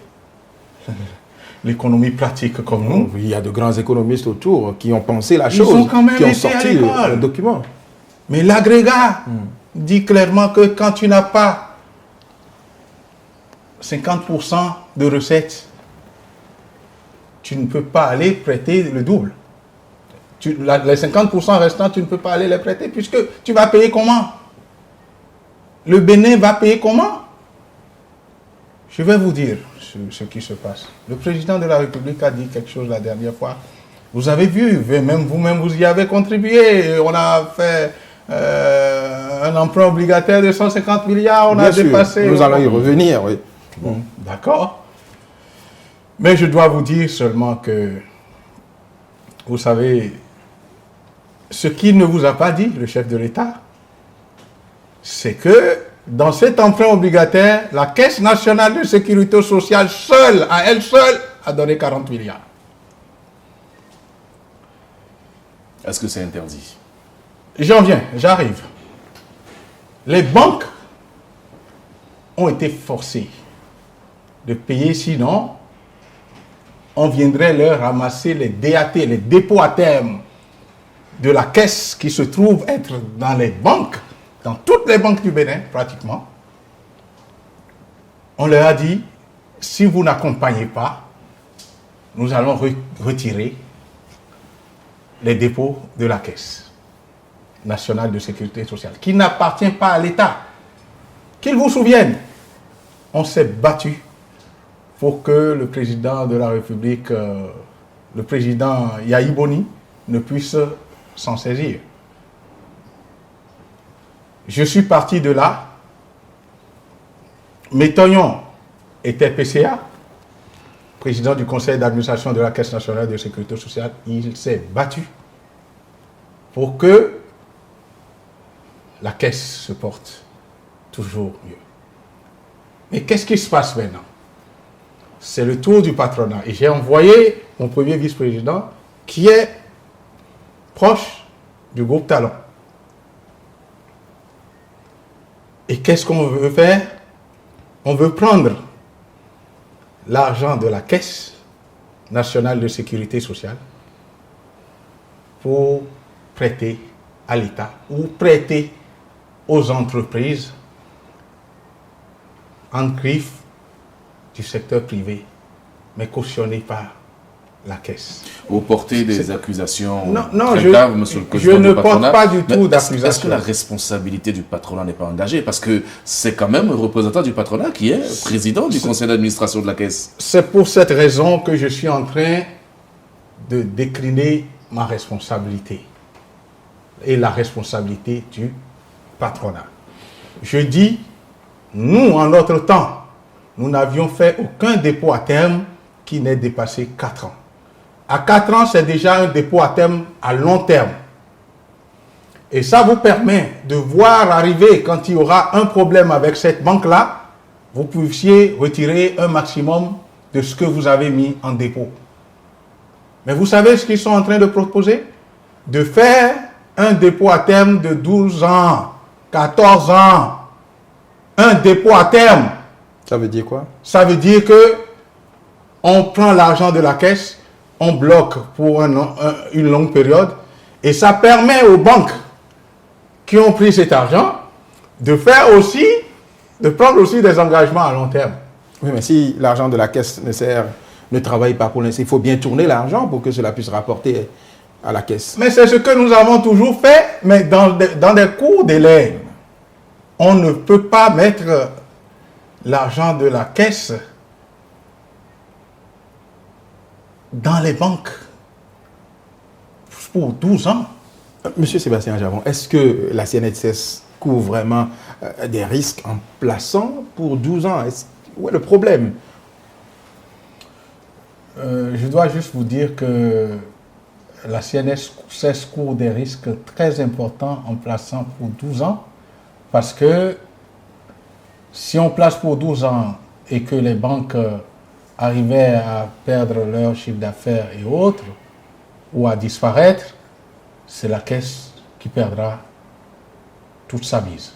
l'économie pratique comme nous. Il y a de grands économistes autour qui ont pensé la chose, ont quand même qui ont été sorti le document. Mais l'agrégat dit clairement que quand tu n'as pas 50% de recettes, tu ne peux pas aller prêter le double. Les 50% restants, tu ne peux pas aller les prêter puisque tu vas payer comment? Le Bénin va payer comment? Je vais vous dire ce qui se passe. Le président de la République a dit quelque chose la dernière fois. Vous avez vu, même vous-même, vous y avez contribué. On a fait un emprunt obligataire de 150 milliards, on a dépassé. Nous allons y revenir, oui. Bon, d'accord. Mais je dois vous dire seulement que, vous savez, ce qu'il ne vous a pas dit, le chef de l'État, c'est que dans cet emprunt obligataire, la Caisse nationale de sécurité sociale seule, à elle seule, a donné 40 milliards. Est-ce que c'est interdit? J'en viens, j'arrive. Les banques ont été forcées de payer, sinon on viendrait leur ramasser les DAT, les dépôts à terme de la caisse qui se trouve être dans les banques, dans toutes les banques du Bénin pratiquement. On leur a dit, si vous n'accompagnez pas, nous allons retirer les dépôts de la Caisse nationale de sécurité sociale, qui n'appartient pas à l'État. Qu'ils vous souviennent, on s'est battu pour que le président de la République, le président Yahi Boni, ne puisse s'en saisir. Je suis parti de là. Métoignon était PCA, président du conseil d'administration de la Caisse nationale de sécurité sociale. Il s'est battu pour que la Caisse se porte toujours mieux. Mais qu'est-ce qui se passe maintenant? C'est le tour du patronat. Et j'ai envoyé mon premier vice-président qui est proche du groupe Talon. Et qu'est-ce qu'on veut faire? On veut prendre l'argent de la Caisse nationale de sécurité sociale pour prêter à l'État ou prêter aux entreprises en griffe du secteur privé, mais cautionné par la Caisse. Vous portez des accusations non, très graves, monsieur le président je du ne porte patronat. pas du tout d'accusations. Est-ce que la responsabilité du patronat n'est pas engagée? Parce que c'est quand même un représentant du patronat qui est président du conseil d'administration de la Caisse. C'est pour cette raison que je suis en train de décliner ma responsabilité et la responsabilité du patronat. Je dis, nous, en notre temps, nous n'avions fait aucun dépôt à terme qui n'ait dépassé 4 ans. À 4 ans, c'est déjà un dépôt à terme à long terme. Et ça vous permet de voir arriver, quand il y aura un problème avec cette banque-là, vous puissiez retirer un maximum de ce que vous avez mis en dépôt. Mais vous savez ce qu'ils sont en train de proposer? De faire un dépôt à terme de 12 ans, 14 ans. Un dépôt à terme. Ça veut dire quoi? Ça veut dire que on prend l'argent de la Caisse, on bloque pour une longue période, et ça permet aux banques qui ont pris cet argent de prendre aussi des engagements à long terme. Oui, mais si l'argent de la Caisse ne travaille pas pour l'instant, il faut bien tourner l'argent pour que cela puisse rapporter à la Caisse. Mais c'est ce que nous avons toujours fait, mais dans des courts délais. On ne peut pas mettre l'argent de la Caisse dans les banques pour 12 ans. Monsieur Sébastien Javon, est-ce que la CNSS couvre vraiment des risques en plaçant pour 12 ans? Où est le problème? Je dois juste vous dire que la CNSS court des risques très importants en plaçant pour 12 ans, parce que si on place pour 12 ans et que les banques arrivaient à perdre leur chiffre d'affaires et autres, ou à disparaître, c'est la Caisse qui perdra toute sa mise.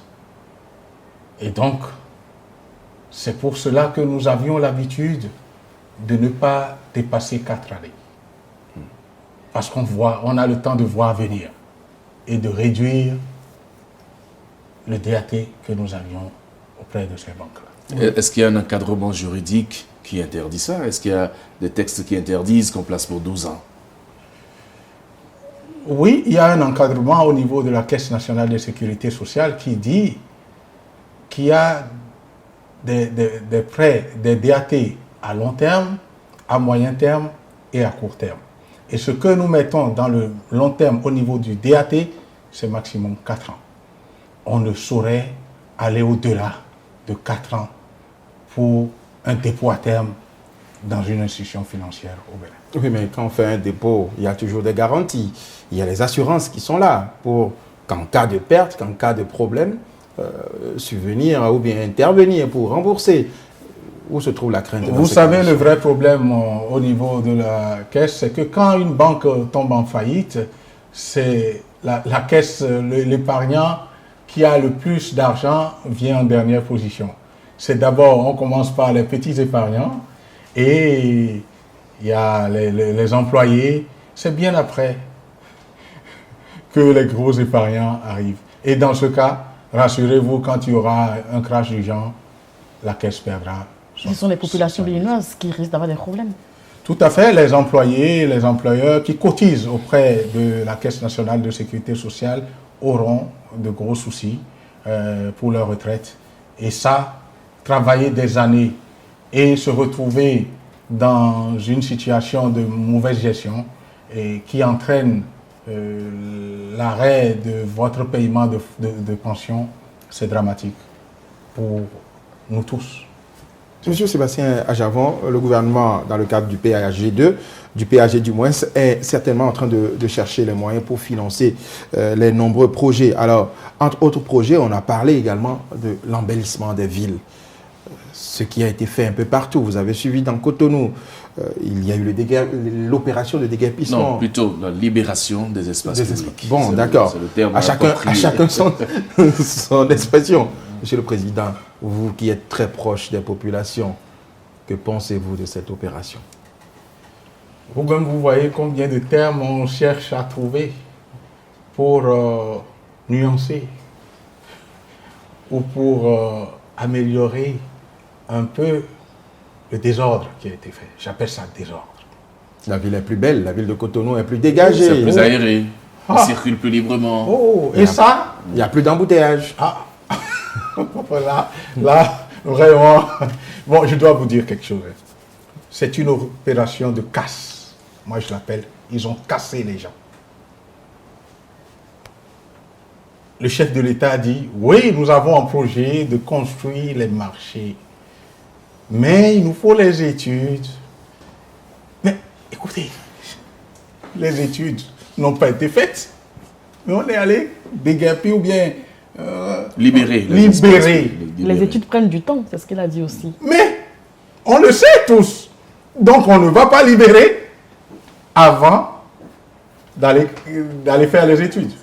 Et donc, c'est pour cela que nous avions l'habitude de ne pas dépasser 4 années. Parce on a le temps de voir venir et de réduire le DAT que nous avions auprès de ces banques-là. Est-ce qu'il y a un encadrement juridique qui interdit ça? Est-ce qu'il y a des textes qui interdisent qu'on place pour 12 ans? Oui, il y a un encadrement au niveau de la Caisse nationale de sécurité sociale qui dit qu'il y a des prêts, des DAT à long terme, à moyen terme et à court terme. Et ce que nous mettons dans le long terme au niveau du DAT, c'est maximum 4 ans. On ne saurait aller au-delà de 4 ans pour un dépôt à terme dans une institution financière au Bénin. Oui, mais quand on fait un dépôt, il y a toujours des garanties. Il y a les assurances qui sont là pour qu'en cas de perte, qu'en cas de problème, subvenir ou bien intervenir pour rembourser. Où se trouve la crainte? Vous savez, le vrai problème au niveau de la Caisse, c'est que quand une banque tombe en faillite, c'est la caisse, l'épargnant qui a le plus d'argent vient en dernière position. C'est d'abord, on commence par les petits épargnants et il y a les employés. C'est bien après que les gros épargnants arrivent. Et dans ce cas, rassurez-vous, quand il y aura un crash du genre, la caisse perdra. Ce sont les populations béninoises qui risquent d'avoir des problèmes. Tout à fait, les employés, les employeurs qui cotisent auprès de la Caisse nationale de sécurité sociale auront de gros soucis pour leur retraite. Et ça, travailler des années et se retrouver dans une situation de mauvaise gestion et qui entraîne l'arrêt de votre paiement de pension, c'est dramatique pour nous tous. Monsieur Sébastien Ajavon, le gouvernement, dans le cadre du PAG2, du PAG du moins, est certainement en train de chercher les moyens pour financer les nombreux projets. Alors, entre autres projets, on a parlé également de l'embellissement des villes, ce qui a été fait un peu partout. Vous avez suivi dans Cotonou, il y a eu l'opération de déguerpissement. Non, plutôt la libération des espaces publics. Bon, d'accord. À chacun son expression. Monsieur le Président, vous qui êtes très proche des populations, que pensez-vous de cette opération? Vous-même, vous voyez combien de termes on cherche à trouver pour nuancer ou pour améliorer un peu le désordre qui a été fait. J'appelle ça désordre. La ville est plus belle, la ville de Cotonou est plus dégagée. C'est plus aéré, on circule plus librement. Oh, et ça? Il n'y a plus d'embouteillage. Ah, là, vraiment. Bon, je dois vous dire quelque chose. C'est une opération de casse. Moi, je l'appelle, ils ont cassé les gens. Le chef de l'État a dit, oui, nous avons un projet de construire les marchés. Mais il nous faut les études. Mais écoutez, les études n'ont pas été faites. Mais on est allé déguerpir ou bien libérer. Les études prennent du temps, c'est ce qu'il a dit aussi. Mais on le sait tous. Donc on ne va pas libérer avant d'aller faire les études.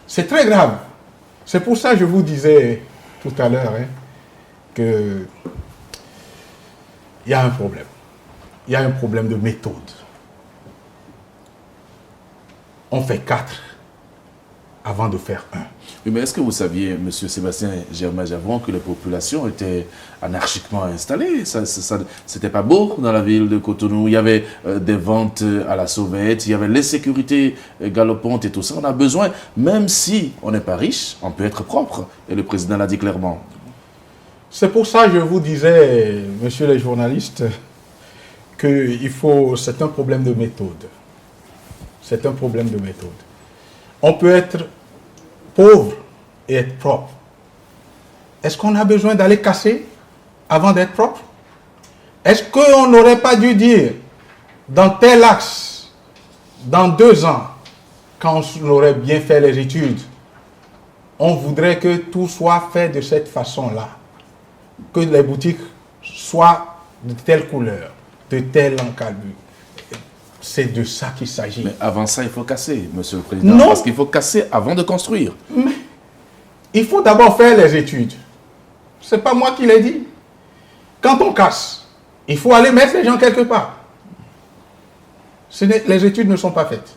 C'est très grave. C'est pour ça que je vous disais tout à l'heure que il y a un problème. Il y a un problème de méthode. On fait 4 avant de faire 1. Oui, mais est-ce que vous saviez, M. Sébastien Germain-Javon, que les populations étaient anarchiquement installées? C'était pas beau dans la ville de Cotonou. Il y avait des ventes à la sauvette, il y avait l'insécurité galopante et tout ça. On a besoin, même si on n'est pas riche, on peut être propre. Et le président l'a dit clairement. C'est pour ça que je vous disais, messieurs les journalistes, que c'est un problème de méthode. C'est un problème de méthode. On peut être pauvre et être propre. Est-ce qu'on a besoin d'aller casser avant d'être propre? Est-ce qu'on n'aurait pas dû dire, dans tel axe, dans 2 ans, quand on aurait bien fait les études, on voudrait que tout soit fait de cette façon-là, que les boutiques soient de telle couleur, de tel encadrement. C'est de ça qu'il s'agit. Mais avant ça, il faut casser, Monsieur le Président. Non. Parce qu'il faut casser avant de construire. Mais il faut d'abord faire les études. Ce n'est pas moi qui l'ai dit. Quand on casse, il faut aller mettre les gens quelque part. Les études ne sont pas faites.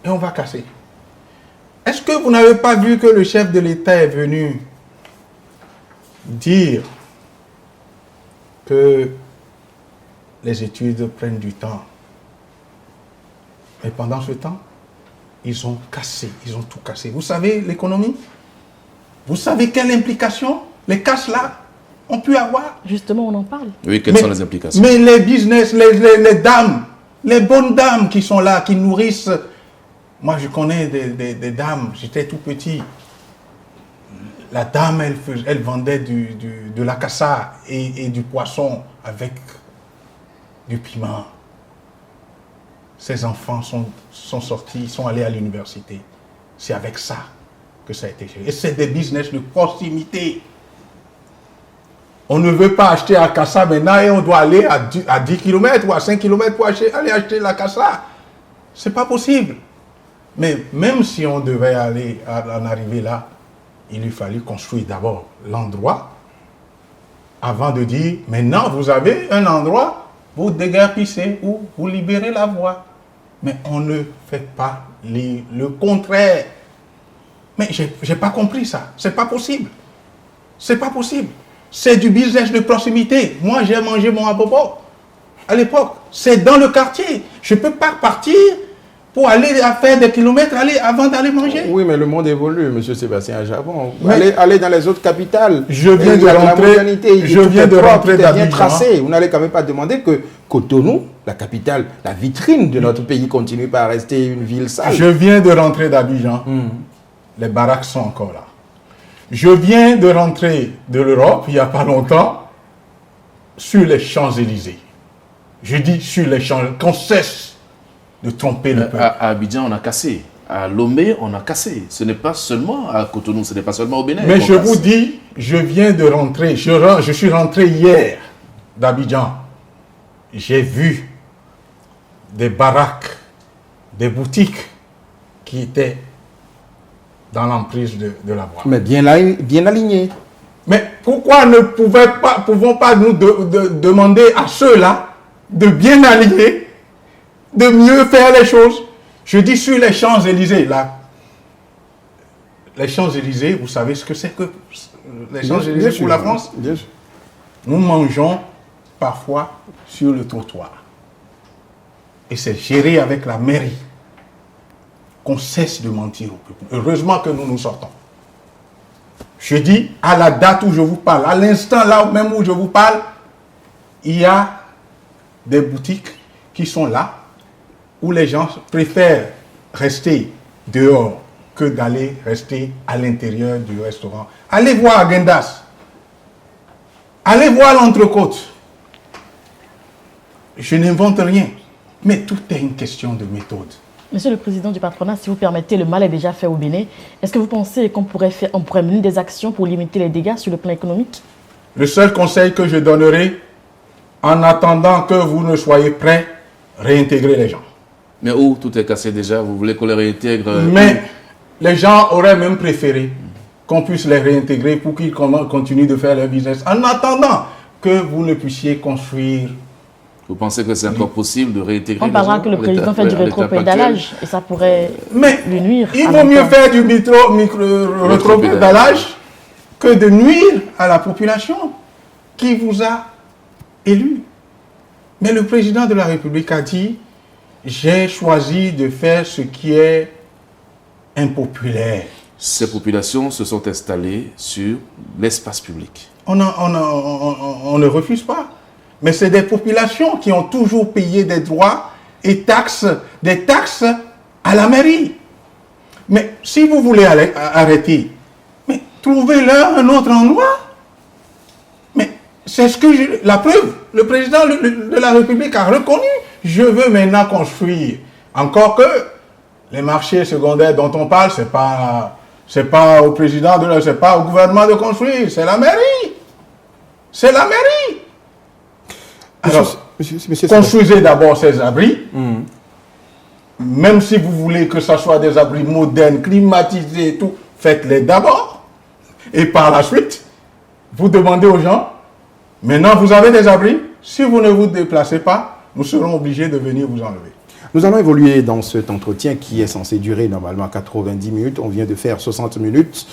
Et on va casser. Est-ce que vous n'avez pas vu que le chef de l'État est venu dire que les études prennent du temps? Et pendant ce temps, ils ont cassé, ils ont tout cassé. Vous savez l'économie? Vous savez quelle implication les casses là ont pu avoir? Justement, on en parle. Oui, quelles sont les implications? Mais les business, les dames, les bonnes dames qui sont là, qui nourrissent. Moi, je connais des dames, j'étais tout petit. La dame, elle vendait de la cassa et du poisson avec du piment. Ses enfants sont sortis, sont allés à l'université. C'est avec ça que ça a été géré. Et c'est des business de proximité. On ne veut pas acheter à Kassa maintenant et on doit aller à 10 km ou à 5 km pour aller acheter la Kassa. Ce n'est pas possible. Mais même si on devait en arriver là, il lui fallut construire d'abord l'endroit avant de dire, maintenant vous avez un endroit, vous déguerpissez ou vous libérez la voie. Mais on ne fait pas le contraire. Mais j'ai pas compris ça. C'est pas possible. C'est pas possible. C'est du business de proximité. Moi, j'ai mangé mon apopo à l'époque. C'est dans le quartier. Je peux pas partir pour aller faire des kilomètres avant d'aller manger. Oui, mais le monde évolue, M. Sébastien Javon. Allez dans les autres capitales. Je viens de rentrer d'Abidjan. Vous n'allez quand même pas demander que Cotonou, la capitale, la vitrine de notre pays, continue pas à rester une ville sale. Je viens de rentrer d'Abidjan. Les baraques sont encore là. Je viens de rentrer de l'Europe, il n'y a pas longtemps, sur les Champs-Élysées. Je dis sur les Champs-Élysées, qu'on cesse de tromper le peuple. À Abidjan, on a cassé. À Lomé, on a cassé. Ce n'est pas seulement à Cotonou, ce n'est pas seulement au Bénin. Mais je vous dis, je viens de rentrer, je suis rentré hier d'Abidjan. J'ai vu des baraques, des boutiques qui étaient dans l'emprise de la voie. Mais bien aligné. Mais pourquoi ne pouvons pas nous demander à ceux-là de bien aligner, de mieux faire les choses? Je dis sur les Champs-Élysées, là. Les Champs-Élysées, vous savez ce que c'est que les Champs-Élysées pour la France? Bien sûr. Nous mangeons parfois sur le trottoir. Et c'est géré avec la mairie. Qu'on cesse de mentir au peuple. Heureusement que nous nous sortons. Je dis, à la date où je vous parle, à l'instant là même où je vous parle, il y a des boutiques qui sont là, où les gens préfèrent rester dehors que d'aller rester à l'intérieur du restaurant. Allez voir Agendas. Allez voir l'Entrecôte. Je n'invente rien. Mais tout est une question de méthode. Monsieur le Président du patronat, si vous permettez, le mal est déjà fait au Bénin. Est-ce que vous pensez qu'on pourrait mener des actions pour limiter les dégâts sur le plan économique? Le seul conseil que je donnerai, en attendant que vous ne soyez prêts, réintégrer les gens. Mais où tout est cassé déjà? Vous voulez qu'on les réintègre? Mais les gens auraient même préféré qu'on puisse les réintégrer pour qu'ils continuent de faire leur business. En attendant que vous ne puissiez construire. Vous pensez que c'est encore possible de réintégrer? On parlera que le président fait du rétropédalage et ça pourrait lui nuire. Il vaut mieux faire du rétropédalage que de nuire à la population qui vous a élu. Mais le président de la République a dit, j'ai choisi de faire ce qui est impopulaire. Ces populations se sont installées sur l'espace public. On ne refuse pas. Mais c'est des populations qui ont toujours payé des droits et des taxes à la mairie. Mais si vous voulez arrêter, mais trouvez-leur un autre endroit. Mais c'est ce que la preuve, le président de la République a reconnu. Je veux maintenant construire. Encore que les marchés secondaires dont on parle, c'est pas au président c'est pas au gouvernement de construire, c'est la mairie. C'est la mairie. Alors, construisez d'abord ces abris. Même si vous voulez que ce soit des abris modernes, climatisés et tout, faites-les d'abord. Et par la suite, vous demandez aux gens, maintenant vous avez des abris, si vous ne vous déplacez pas, nous serons obligés de venir vous enlever. Nous allons évoluer dans cet entretien qui est censé durer normalement 90 minutes. On vient de faire 60 minutes.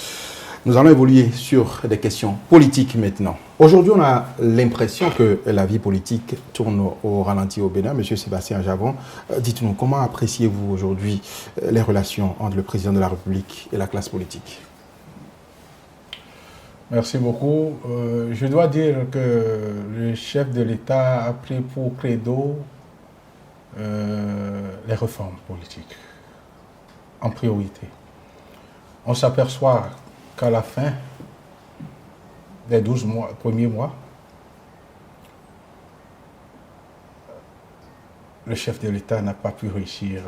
Nous allons évoluer sur des questions politiques maintenant. Aujourd'hui, on a l'impression que la vie politique tourne au ralenti au Bénin. Monsieur Sébastien Javon, dites-nous, comment appréciez-vous aujourd'hui les relations entre le président de la République et la classe politique? Merci beaucoup. Je dois dire que le chef de l'État a pris pour credo les réformes politiques en priorité. On s'aperçoit qu'à la fin des 12 premiers mois, le chef de l'État n'a pas pu réussir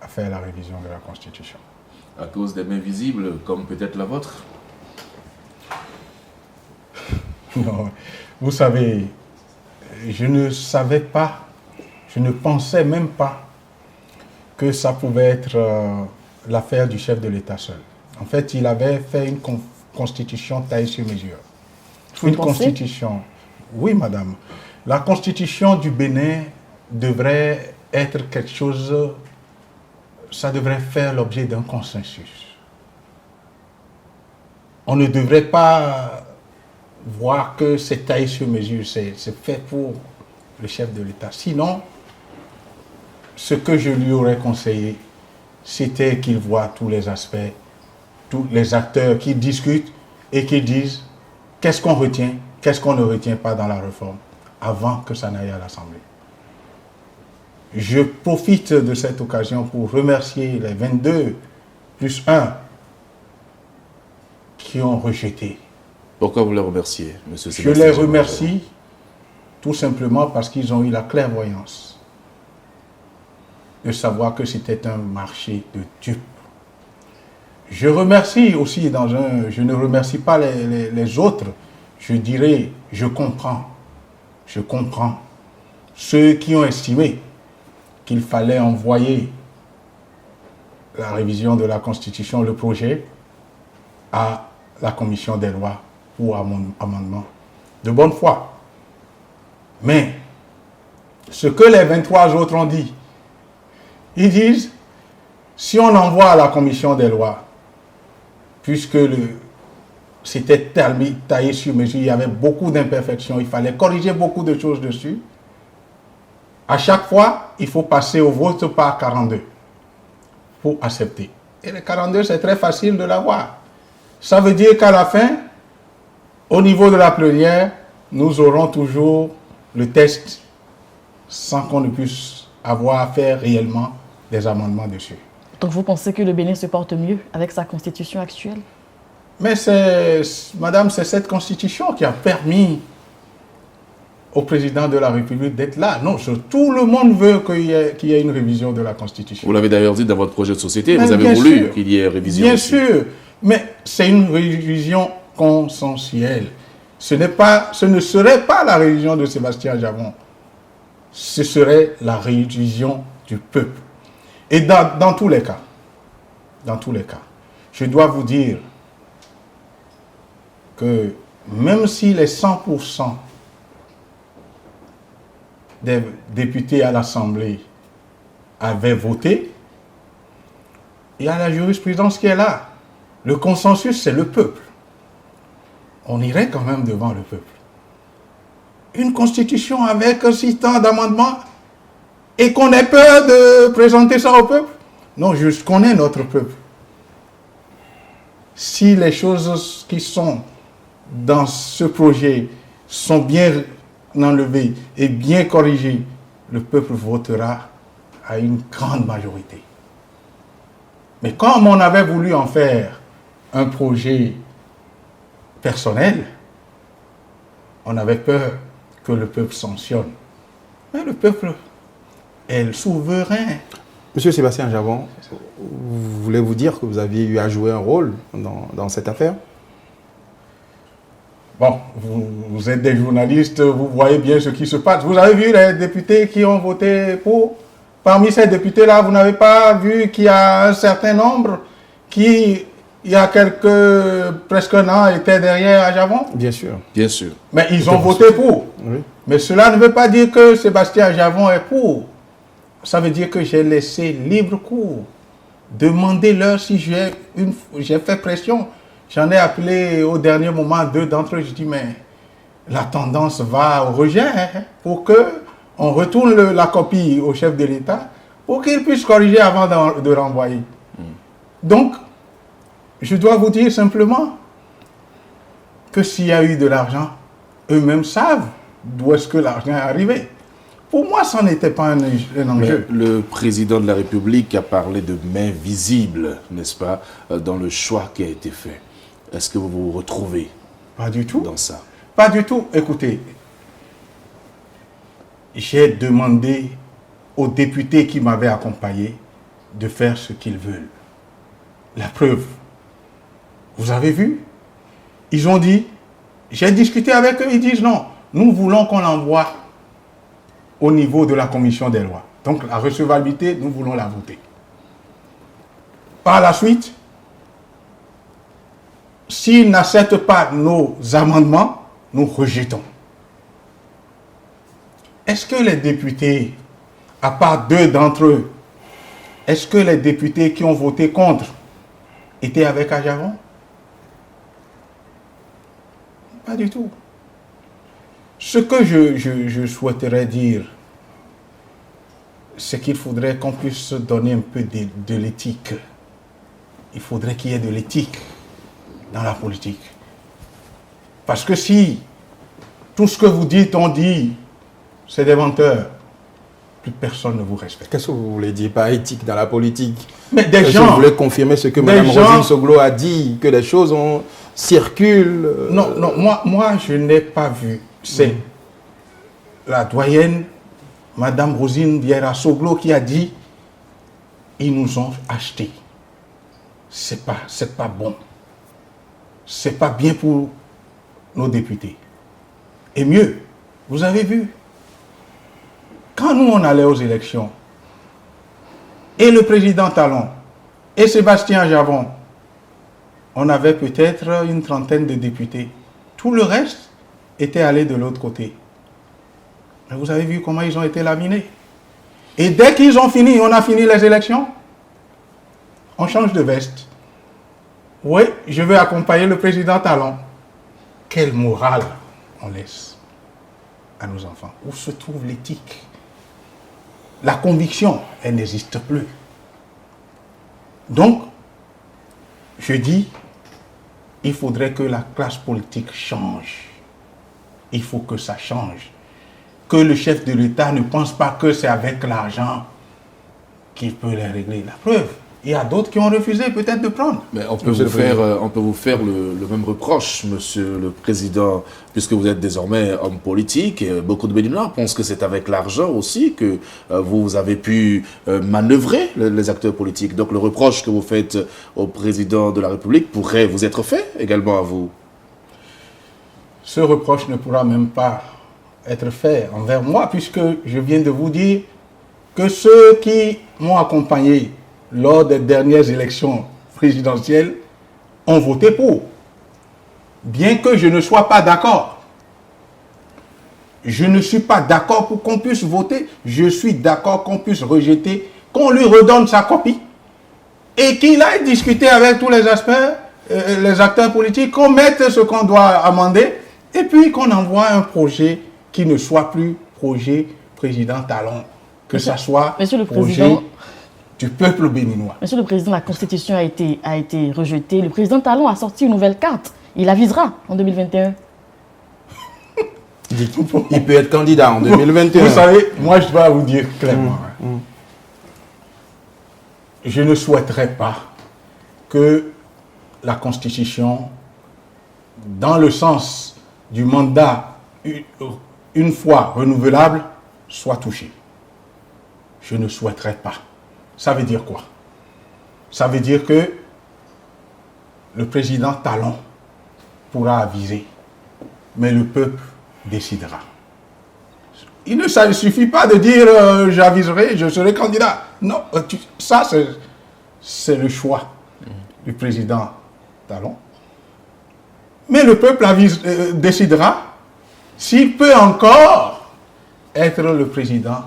à faire la révision de la Constitution. À cause des mains visibles, comme peut-être la vôtre? Non, vous savez, je ne savais pas, je ne pensais même pas que ça pouvait être l'affaire du chef de l'État seul. En fait, il avait fait une constitution taillée sur mesure. Une constitution. Oui, madame. La constitution du Bénin devrait être quelque chose, ça devrait faire l'objet d'un consensus. On ne devrait pas voir que c'est taillé sur mesure, c'est fait pour le chef de l'État. Sinon, ce que je lui aurais conseillé, c'était qu'il voit tous les aspects, tous les acteurs qui discutent et qui disent qu'est-ce qu'on retient, qu'est-ce qu'on ne retient pas dans la réforme avant que ça n'aille à l'Assemblée. Je profite de cette occasion pour remercier les 22 plus 1 qui ont rejeté. Pourquoi vous les remerciez, M. Sébastien? Je les remercie tout simplement parce qu'ils ont eu la clairvoyance de savoir que c'était un marché de dupes. Je remercie aussi je ne remercie pas les autres, je dirais, je comprends ceux qui ont estimé qu'il fallait envoyer la révision de la Constitution, le projet, à la commission des lois ou amendement de bonne foi. Mais ce que les 23 autres ont dit, ils disent, si on envoie à la commission des lois, puisque c'était taillé sur mesure, il y avait beaucoup d'imperfections, il fallait corriger beaucoup de choses dessus, à chaque fois, il faut passer au vote par 42 pour accepter. Et les 42, c'est très facile de l'avoir. Ça veut dire qu'à la fin, au niveau de la plénière, nous aurons toujours le test sans qu'on ne puisse avoir à faire réellement des amendements dessus. Donc vous pensez que le Bénin se porte mieux avec sa constitution actuelle? Mais madame, c'est cette constitution qui a permis au président de la République d'être là. Non, tout le monde veut qu'il y ait une révision de la constitution. Vous l'avez d'ailleurs dit dans votre projet de société, mais vous avez voulu qu'il y ait révision. Bien aussi. sûr, mais c'est une révision consensuelle. Ce ne serait pas la révision de Sébastien Javon, ce serait la révision du peuple. Et dans tous les cas, je dois vous dire que même si les 100% des députés à l'Assemblée avaient voté, il y a la jurisprudence qui est là. Le consensus, c'est le peuple. On irait quand même devant le peuple. Une constitution avec si tant d'amendements et qu'on ait peur de présenter ça au peuple? Non, je connais notre peuple. Si les choses qui sont dans ce projet sont bien enlevées et bien corrigées, le peuple votera à une grande majorité. Mais comme on avait voulu en faire un projet personnel, on avait peur que le peuple sanctionne. Mais le peuple est souverain. Monsieur Sébastien Javon, voulez-vous dire que vous aviez eu à jouer un rôle dans cette affaire? Bon, vous êtes des journalistes, vous voyez bien ce qui se passe. Vous avez vu les députés qui ont voté pour? Parmi ces députés-là, vous n'avez pas vu qu'il y a un certain nombre qui, il y a presque un an, étaient derrière à Javon? Bien sûr. Bien sûr. Mais ils ont voté pour. Oui. Mais cela ne veut pas dire que Sébastien Javon est pour. Ça veut dire que j'ai laissé libre cours. Demandez-leur si j'ai fait pression. J'en ai appelé au dernier moment 2 d'entre eux. Je dis, mais la tendance va au rejet pour qu'on retourne la copie au chef de l'État pour qu'il puisse corriger avant de renvoyer. Donc, je dois vous dire simplement que s'il y a eu de l'argent, eux-mêmes savent d'où est-ce que l'argent est arrivé. Pour moi, ça n'était pas un enjeu. Mais le président de la République a parlé de main visible, n'est-ce pas, dans le choix qui a été fait. Est-ce que vous vous retrouvez Pas du tout. dans ça? Pas du tout. Écoutez, j'ai demandé aux députés qui m'avaient accompagné de faire ce qu'ils veulent. La preuve, vous avez vu? Ils ont dit, j'ai discuté avec eux, ils disent non, nous voulons qu'on l'envoie au niveau de la commission des lois. Donc la recevabilité, nous voulons la voter. par la suite, s'ils n'acceptent pas nos amendements, nous rejetons. Est-ce que les députés, à part 2 d'entre eux, est-ce que les députés qui ont voté contre étaient avec Ajaron? Pas du tout. Ce que je souhaiterais dire, c'est qu'il faudrait qu'on puisse se donner un peu de l'éthique. Il faudrait qu'il y ait de l'éthique dans la politique. Parce que si tout ce que vous dites, on dit, c'est des menteurs, plus personne ne vous respecte. Qu'est-ce que vous voulez dire par éthique dans la politique? Mais des gens... Vous voulez confirmer ce que Mme Rosine Soglo a dit, que les choses circulent? Non, moi je n'ai pas vu. C'est la doyenne, Mme Rosine Vieira Soglo, qui a dit, ils nous ont achetés. C'est pas bon. C'est pas bien pour nos députés. Et mieux, vous avez vu, quand nous on allait aux élections, et le président Talon, et Sébastien Javon, on avait peut-être une trentaine de députés. Tout le reste était allé de l'autre côté. Mais vous avez vu comment ils ont été laminés. Et dès qu'ils ont fini, on a fini les élections, on change de veste. Oui, je vais accompagner le président Talon. Quelle morale on laisse à nos enfants? Où se trouve l'éthique? La conviction, elle n'existe plus. Donc, je dis, il faudrait que la classe politique change. Il faut que ça change. Que le chef de l'État ne pense pas que c'est avec l'argent qu'il peut les régler. La preuve, il y a d'autres qui ont refusé peut-être de prendre. Mais on peut vous faire le même reproche, Monsieur le Président, puisque vous êtes désormais homme politique, et beaucoup de Béninois pensent que c'est avec l'argent aussi que vous avez pu manœuvrer les acteurs politiques. Donc le reproche que vous faites au Président de la République pourrait vous être fait également à vous. Ce reproche ne pourra même pas être fait envers moi, puisque je viens de vous dire que ceux qui m'ont accompagné lors des dernières élections présidentielles ont voté pour. Bien que je ne sois pas d'accord. Je ne suis pas d'accord pour qu'on puisse voter. Je suis d'accord qu'on puisse rejeter, qu'on lui redonne sa copie et qu'il aille discuter avec tous les aspects, les acteurs politiques, qu'on mette ce qu'on doit amender et puis qu'on envoie un projet qui ne soit plus projet président Talon, que ça soit projet du peuple béninois. Monsieur le Président, la Constitution a été rejetée. Le président Talon a sorti une nouvelle carte. Il avisera en 2021. Il peut être candidat en 2021. Vous savez, moi je dois vous dire clairement, je ne souhaiterais pas que la Constitution, dans le sens du mandat une fois renouvelable, soit touchée. Je ne souhaiterais pas. Ça veut dire quoi? Ça veut dire que le président Talon pourra aviser, mais le peuple décidera. Il ne suffit pas de dire j'aviserai, je serai candidat. Non, ça c'est le choix du président Talon. Mais le peuple décidera s'il peut encore être le président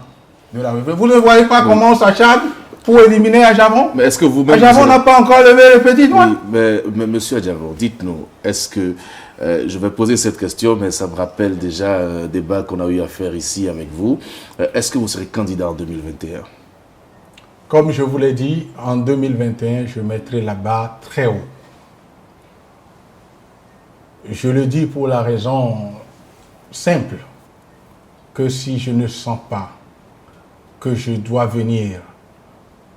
de la République. Vous ne voyez pas comment on s'acharne pour éliminer Ajaron? Mais est-ce que vous-même... Ajaron n'a pas encore levé le petit doigt. Oui, mais monsieur Adjavon, dites-nous, est-ce que... je vais poser cette question, mais ça me rappelle déjà un débat qu'on a eu à faire ici avec vous. Est-ce que vous serez candidat en 2021? Comme je vous l'ai dit, en 2021, je mettrai la barre très haut. Je le dis pour la raison simple que si je ne sens pas que je dois venir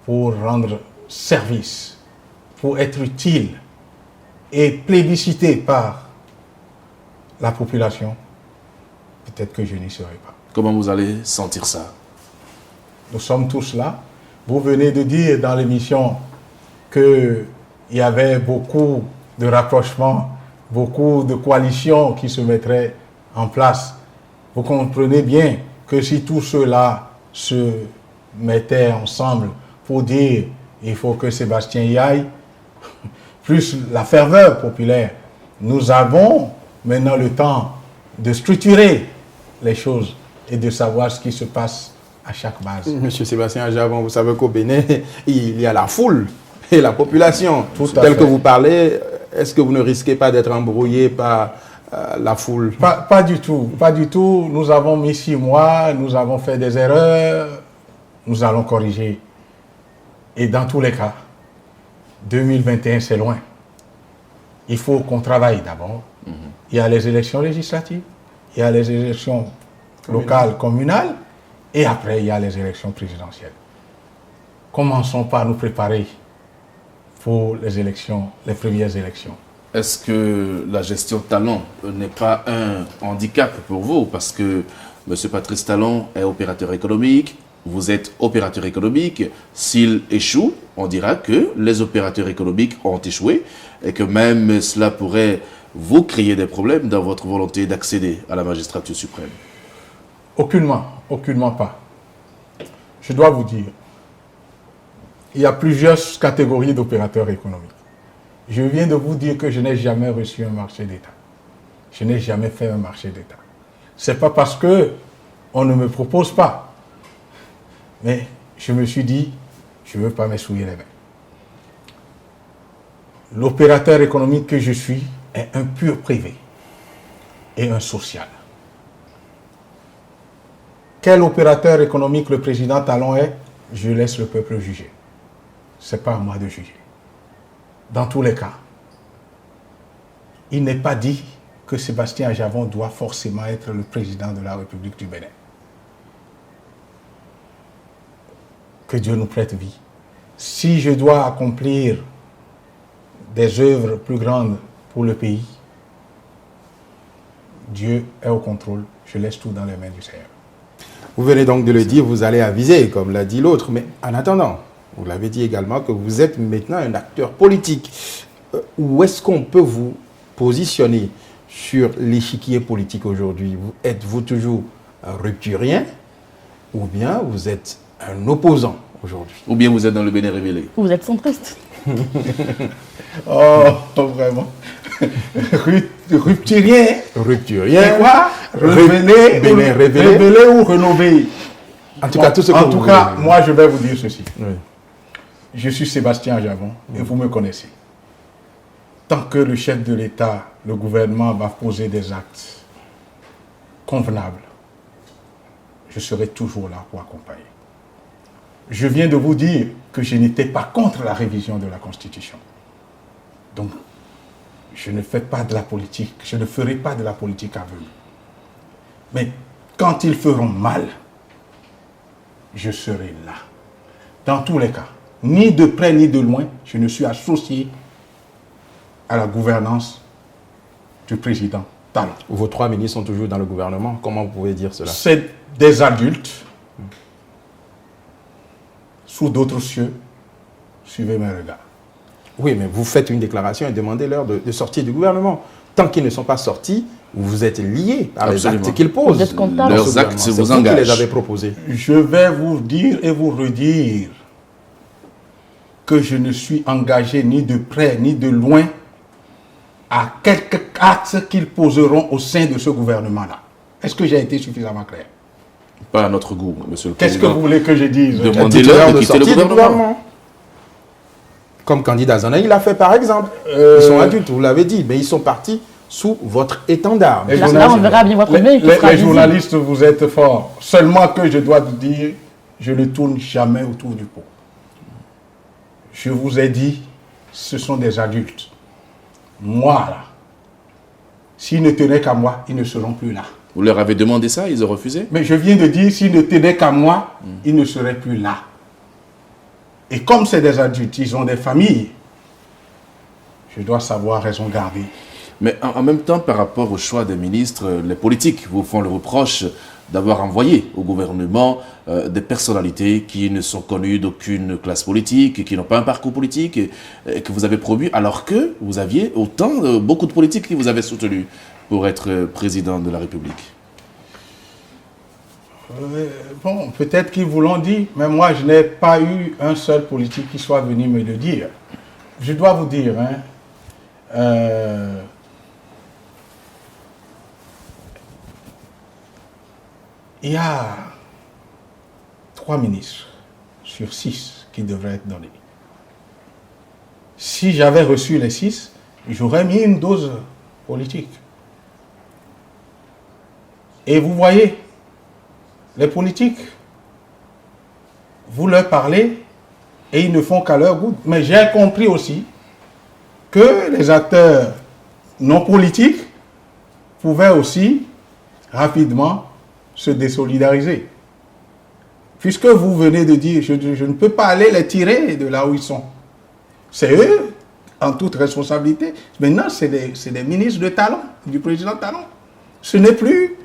pour rendre service, pour être utile et plébiscité par la population, peut-être que je n'y serai pas. Comment vous allez sentir ça? Nous sommes tous là. Vous venez de dire dans l'émission qu'il y avait beaucoup de rapprochements, beaucoup de coalitions qui se mettraient en place. Vous comprenez bien que si tous ceux-là se mettaient ensemble pour dire Il faut que Sébastien y aille. Plus la ferveur populaire. Nous avons maintenant le temps de structurer les choses et de savoir ce qui se passe à chaque base. Monsieur Sébastien Ajavan, vous savez qu'au Bénin, il y a la foule et la population. Tel que vous parlez, est-ce que vous ne risquez pas d'être embrouillé par la foule? Pas du tout, pas du tout. Nous avons mis 6 mois, nous avons fait des erreurs, nous allons corriger. Et dans tous les cas, 2021, c'est loin. Il faut qu'on travaille d'abord. Il y a les élections législatives, il y a les élections locales, communales, et après, il y a les élections présidentielles. Commençons par nous préparer pour les élections, les premières élections. Est-ce que la gestion Talon n'est pas un handicap pour vous? Parce que M. Patrice Talon est opérateur économique, vous êtes opérateur économique. S'il échoue, on dira que les opérateurs économiques ont échoué et que même cela pourrait vous créer des problèmes dans votre volonté d'accéder à la magistrature suprême. Aucunement, aucunement pas. Je dois vous dire, il y a plusieurs catégories d'opérateurs économiques. Je viens de vous dire que je n'ai jamais reçu un marché d'État. Je n'ai jamais fait un marché d'État. Ce n'est pas parce qu'on ne me propose pas. Mais je me suis dit, je ne veux pas m'essouiller les mains. L'opérateur économique que je suis est un pur privé et un social. Quel opérateur économique le président Talon est? Je laisse le peuple juger. Ce n'est pas à moi de juger. Dans tous les cas, il n'est pas dit que Sébastien Ajavan doit forcément être le président de la République du Bénin. Que Dieu nous prête vie. Si je dois accomplir des œuvres plus grandes pour le pays, Dieu est au contrôle. Je laisse tout dans les mains du Seigneur. Vous venez donc de le dire, vous allez aviser, comme l'a dit l'autre. Mais en attendant, vous l'avez dit également que vous êtes maintenant un acteur politique. Où est-ce qu'on peut vous positionner sur l'échiquier politique aujourd'hui? Êtes-vous toujours rupturien ou bien vous êtes un opposant aujourd'hui? Ou bien vous êtes dans le Bénin révélé? Vous êtes centriste. Oh, vraiment. Rupturien. Rupturien. C'est quoi? Révélé ou rénové? En tout cas, tout ce que En vous tout voulez. cas, moi, je vais vous dire ceci. Oui. Je suis Sébastien Ajavan et vous me connaissez. Tant que le chef de l'État, le gouvernement va poser des actes convenables, je serai toujours là pour accompagner. Je viens de vous dire que je n'étais pas contre la révision de la Constitution. Donc, je ne fais pas de la politique, je ne ferai pas de la politique aveugle. Mais quand ils feront mal, je serai là. Dans tous les cas, ni de près ni de loin, je ne suis associé à la gouvernance du président Talon. Vos 3 ministres sont toujours dans le gouvernement. Comment vous pouvez dire cela? C'est des adultes sous d'autres cieux. Suivez mes regards. Oui, mais vous faites une déclaration et demandez-leur de sortir du gouvernement. Tant qu'ils ne sont pas sortis, vous êtes liés par les Absolument. actes qu'ils posent. Vous êtes comptable. Leurs actes C'est vous vous qui les engagent. avez proposés. Je vais vous dire et vous redire que je ne suis engagé ni de près ni de loin à quelques actes qu'ils poseront au sein de ce gouvernement-là. Est-ce que j'ai été suffisamment clair? Pas à notre goût, monsieur le Qu'est-ce que président. vous voulez que je dise? Demandez-leur de quitter le sortir du gouvernement. Comme candidat Zana, il l'a fait par exemple. Ils sont adultes, vous l'avez dit, mais ils sont partis sous votre étendard. Les Là, on verra bien votre mail qui sera les visible. journalistes, vous êtes forts. Seulement que je dois vous dire, je ne tourne jamais autour du pot. Je vous ai dit, ce sont des adultes. Moi, là, s'ils ne tenaient qu'à moi, ils ne seront plus là. Vous leur avez demandé ça, ils ont refusé? Mais je viens de dire, s'ils ne tenaient qu'à moi, ils ne seraient plus là. Et comme c'est des adultes, ils ont des familles, je dois savoir raison garder. Mais en même temps, par rapport au choix des ministres, les politiques vous font le reproche d'avoir envoyé au gouvernement des personnalités qui ne sont connues d'aucune classe politique, qui n'ont pas un parcours politique, et que vous avez promu, alors que vous aviez beaucoup de politiques qui vous avaient soutenu pour être président de la République. Bon, peut-être qu'ils vous l'ont dit, mais moi, je n'ai pas eu un seul politique qui soit venu me le dire. Je dois vous dire, il y a 3 ministres sur 6 qui devraient être donnés. Si j'avais reçu les 6, j'aurais mis une dose politique. Et vous voyez, les politiques, vous leur parlez et ils ne font qu'à leur goût. Mais j'ai compris aussi que les acteurs non politiques pouvaient aussi rapidement se désolidariser. Puisque vous venez de dire, je ne peux pas aller les tirer de là où ils sont. C'est eux, en toute responsabilité. Maintenant, c'est des ministres de talent, du président Talon. Ce n'est plus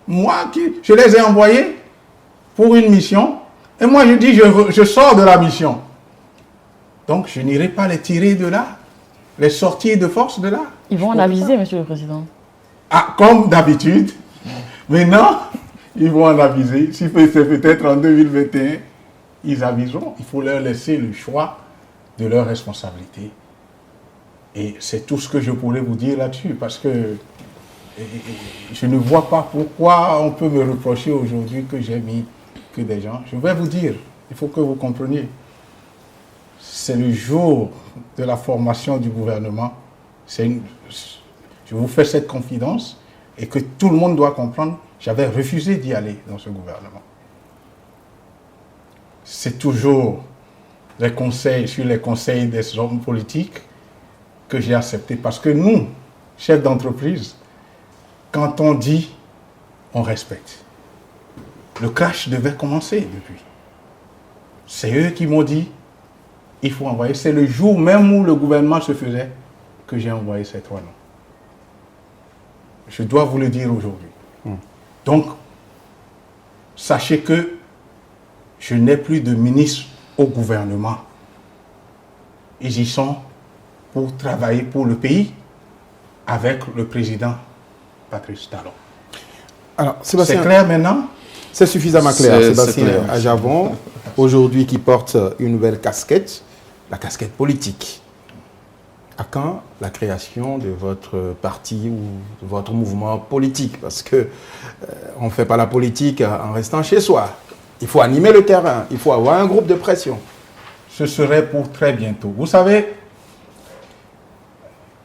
moi qui... Je les ai envoyés pour une mission. Et moi, je dis, je sors de la mission. Donc, je n'irai pas les tirer de là, les sortir de force de là. Ils vont en aviser, Monsieur le Président. Ah, comme d'habitude. Maintenant, ils vont en aviser. Si c'est peut-être en 2021, ils aviseront. Il faut leur laisser le choix de leur responsabilité. Et c'est tout ce que je pourrais vous dire là-dessus, parce que je ne vois pas pourquoi on peut me reprocher aujourd'hui que j'ai mis que des gens. Je vais vous dire, il faut que vous compreniez. C'est le jour de la formation du gouvernement. Je vous fais cette confidence et que tout le monde doit comprendre. J'avais refusé d'y aller dans ce gouvernement. C'est toujours les conseils, sur les conseils des hommes politiques que j'ai accepté. Parce que nous, chefs d'entreprise, quand on dit, on respecte. Le crash devait commencer depuis. C'est eux qui m'ont dit, il faut envoyer. C'est le jour même où le gouvernement se faisait que j'ai envoyé ces 3 noms. Je dois vous le dire aujourd'hui. Donc, sachez que je n'ai plus de ministre au gouvernement. Ils y sont pour travailler pour le pays avec le président Patrice Talon. Alors, Sébastien, c'est clair maintenant? C'est suffisamment clair. Sébastien clair. Ajavon, aujourd'hui qui porte une nouvelle casquette, la casquette politique. À quand la création de votre parti ou de votre mouvement politique? Parce que on ne fait pas la politique en restant chez soi. Il faut animer le terrain, il faut avoir un groupe de pression. Ce serait pour très bientôt. Vous savez,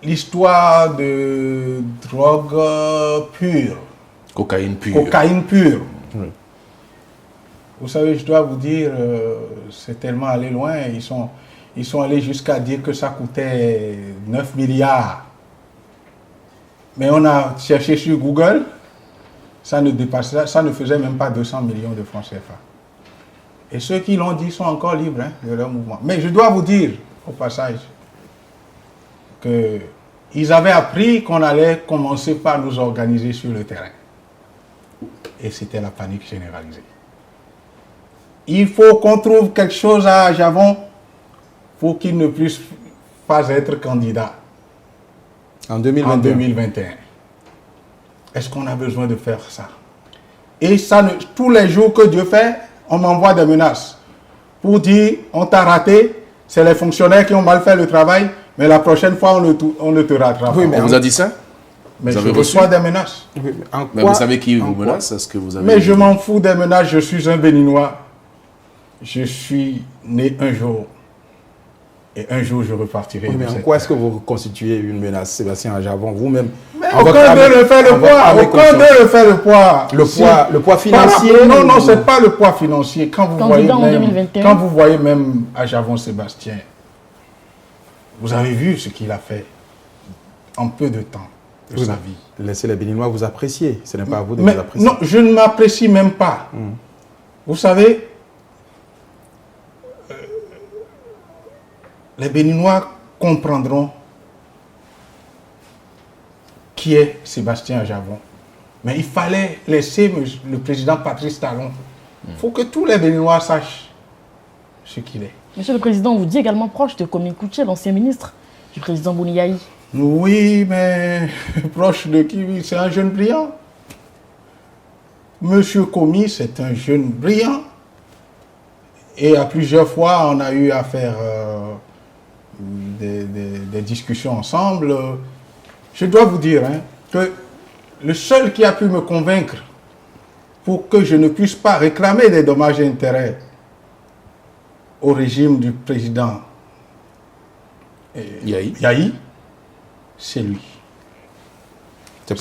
l'histoire de drogue pure. Cocaïne pure. Cocaïne pure. Oui. Vous savez, je dois vous dire, c'est tellement allé loin. Ils sont allés jusqu'à dire que ça coûtait 9 milliards. Mais on a cherché sur Google, ça ne faisait même pas 200 millions de francs CFA. Et ceux qui l'ont dit sont encore libres de leur mouvement. Mais je dois vous dire, au passage, qu'ils avaient appris qu'on allait commencer par nous organiser sur le terrain. Et c'était la panique généralisée. Il faut qu'on trouve quelque chose à Javon pour qu'il ne puisse pas être candidat En 2021. en 2021. Est-ce qu'on a besoin de faire ça? Et ça, tous les jours que Dieu fait, on m'envoie des menaces pour dire, on t'a raté, c'est les fonctionnaires qui ont mal fait le travail, mais la prochaine fois, on ne te rattrape pas. Oui, mais On vous a dit ça? Mais vous je avez reçois reçu? des menaces. Oui, mais en Mais quoi- vous savez qui en vous quoi- menace? Est-ce que vous avez... Mais je m'en fous des menaces, je suis un Béninois. Je suis né un jour. Et un jour, je repartirai. Oui, de mais en cette quoi est-ce que terre. vous constituez une menace, Sébastien Ajavon, vous-même? Mais en votre aucun âme- d'eux ne fait le en votre poids. âme et Aucun conscience. d'eux ne fait le poids. Le poids financier? Non, non, ou- c'est pas le poids financier. Quand vous Candidat en voyez même, 2021. quand vous voyez même Ajavon Sébastien, vous avez vu ce qu'il a fait en peu de temps de Oui, sa mais vie. laissez les Béninois vous apprécier. Ce n'est pas à vous de Mais vous apprécier. non, je ne m'apprécie même pas. Vous savez, les Béninois comprendront qui est Sébastien Ajavon. Mais il fallait laisser le président Patrice Talon. Il faut que tous les Béninois sachent ce qu'il est. Monsieur le Président, on vous dit également proche de Kwame Kouché, l'ancien ministre du président Bouniaï. Oui, mais proche de qui? C'est un jeune brillant. Monsieur Komi, c'est un jeune brillant. Et à plusieurs fois, on a eu à faire des discussions ensemble. Je dois vous dire que le seul qui a pu me convaincre pour que je ne puisse pas réclamer des dommages et intérêts au régime du président Yahi, c'est lui. C'est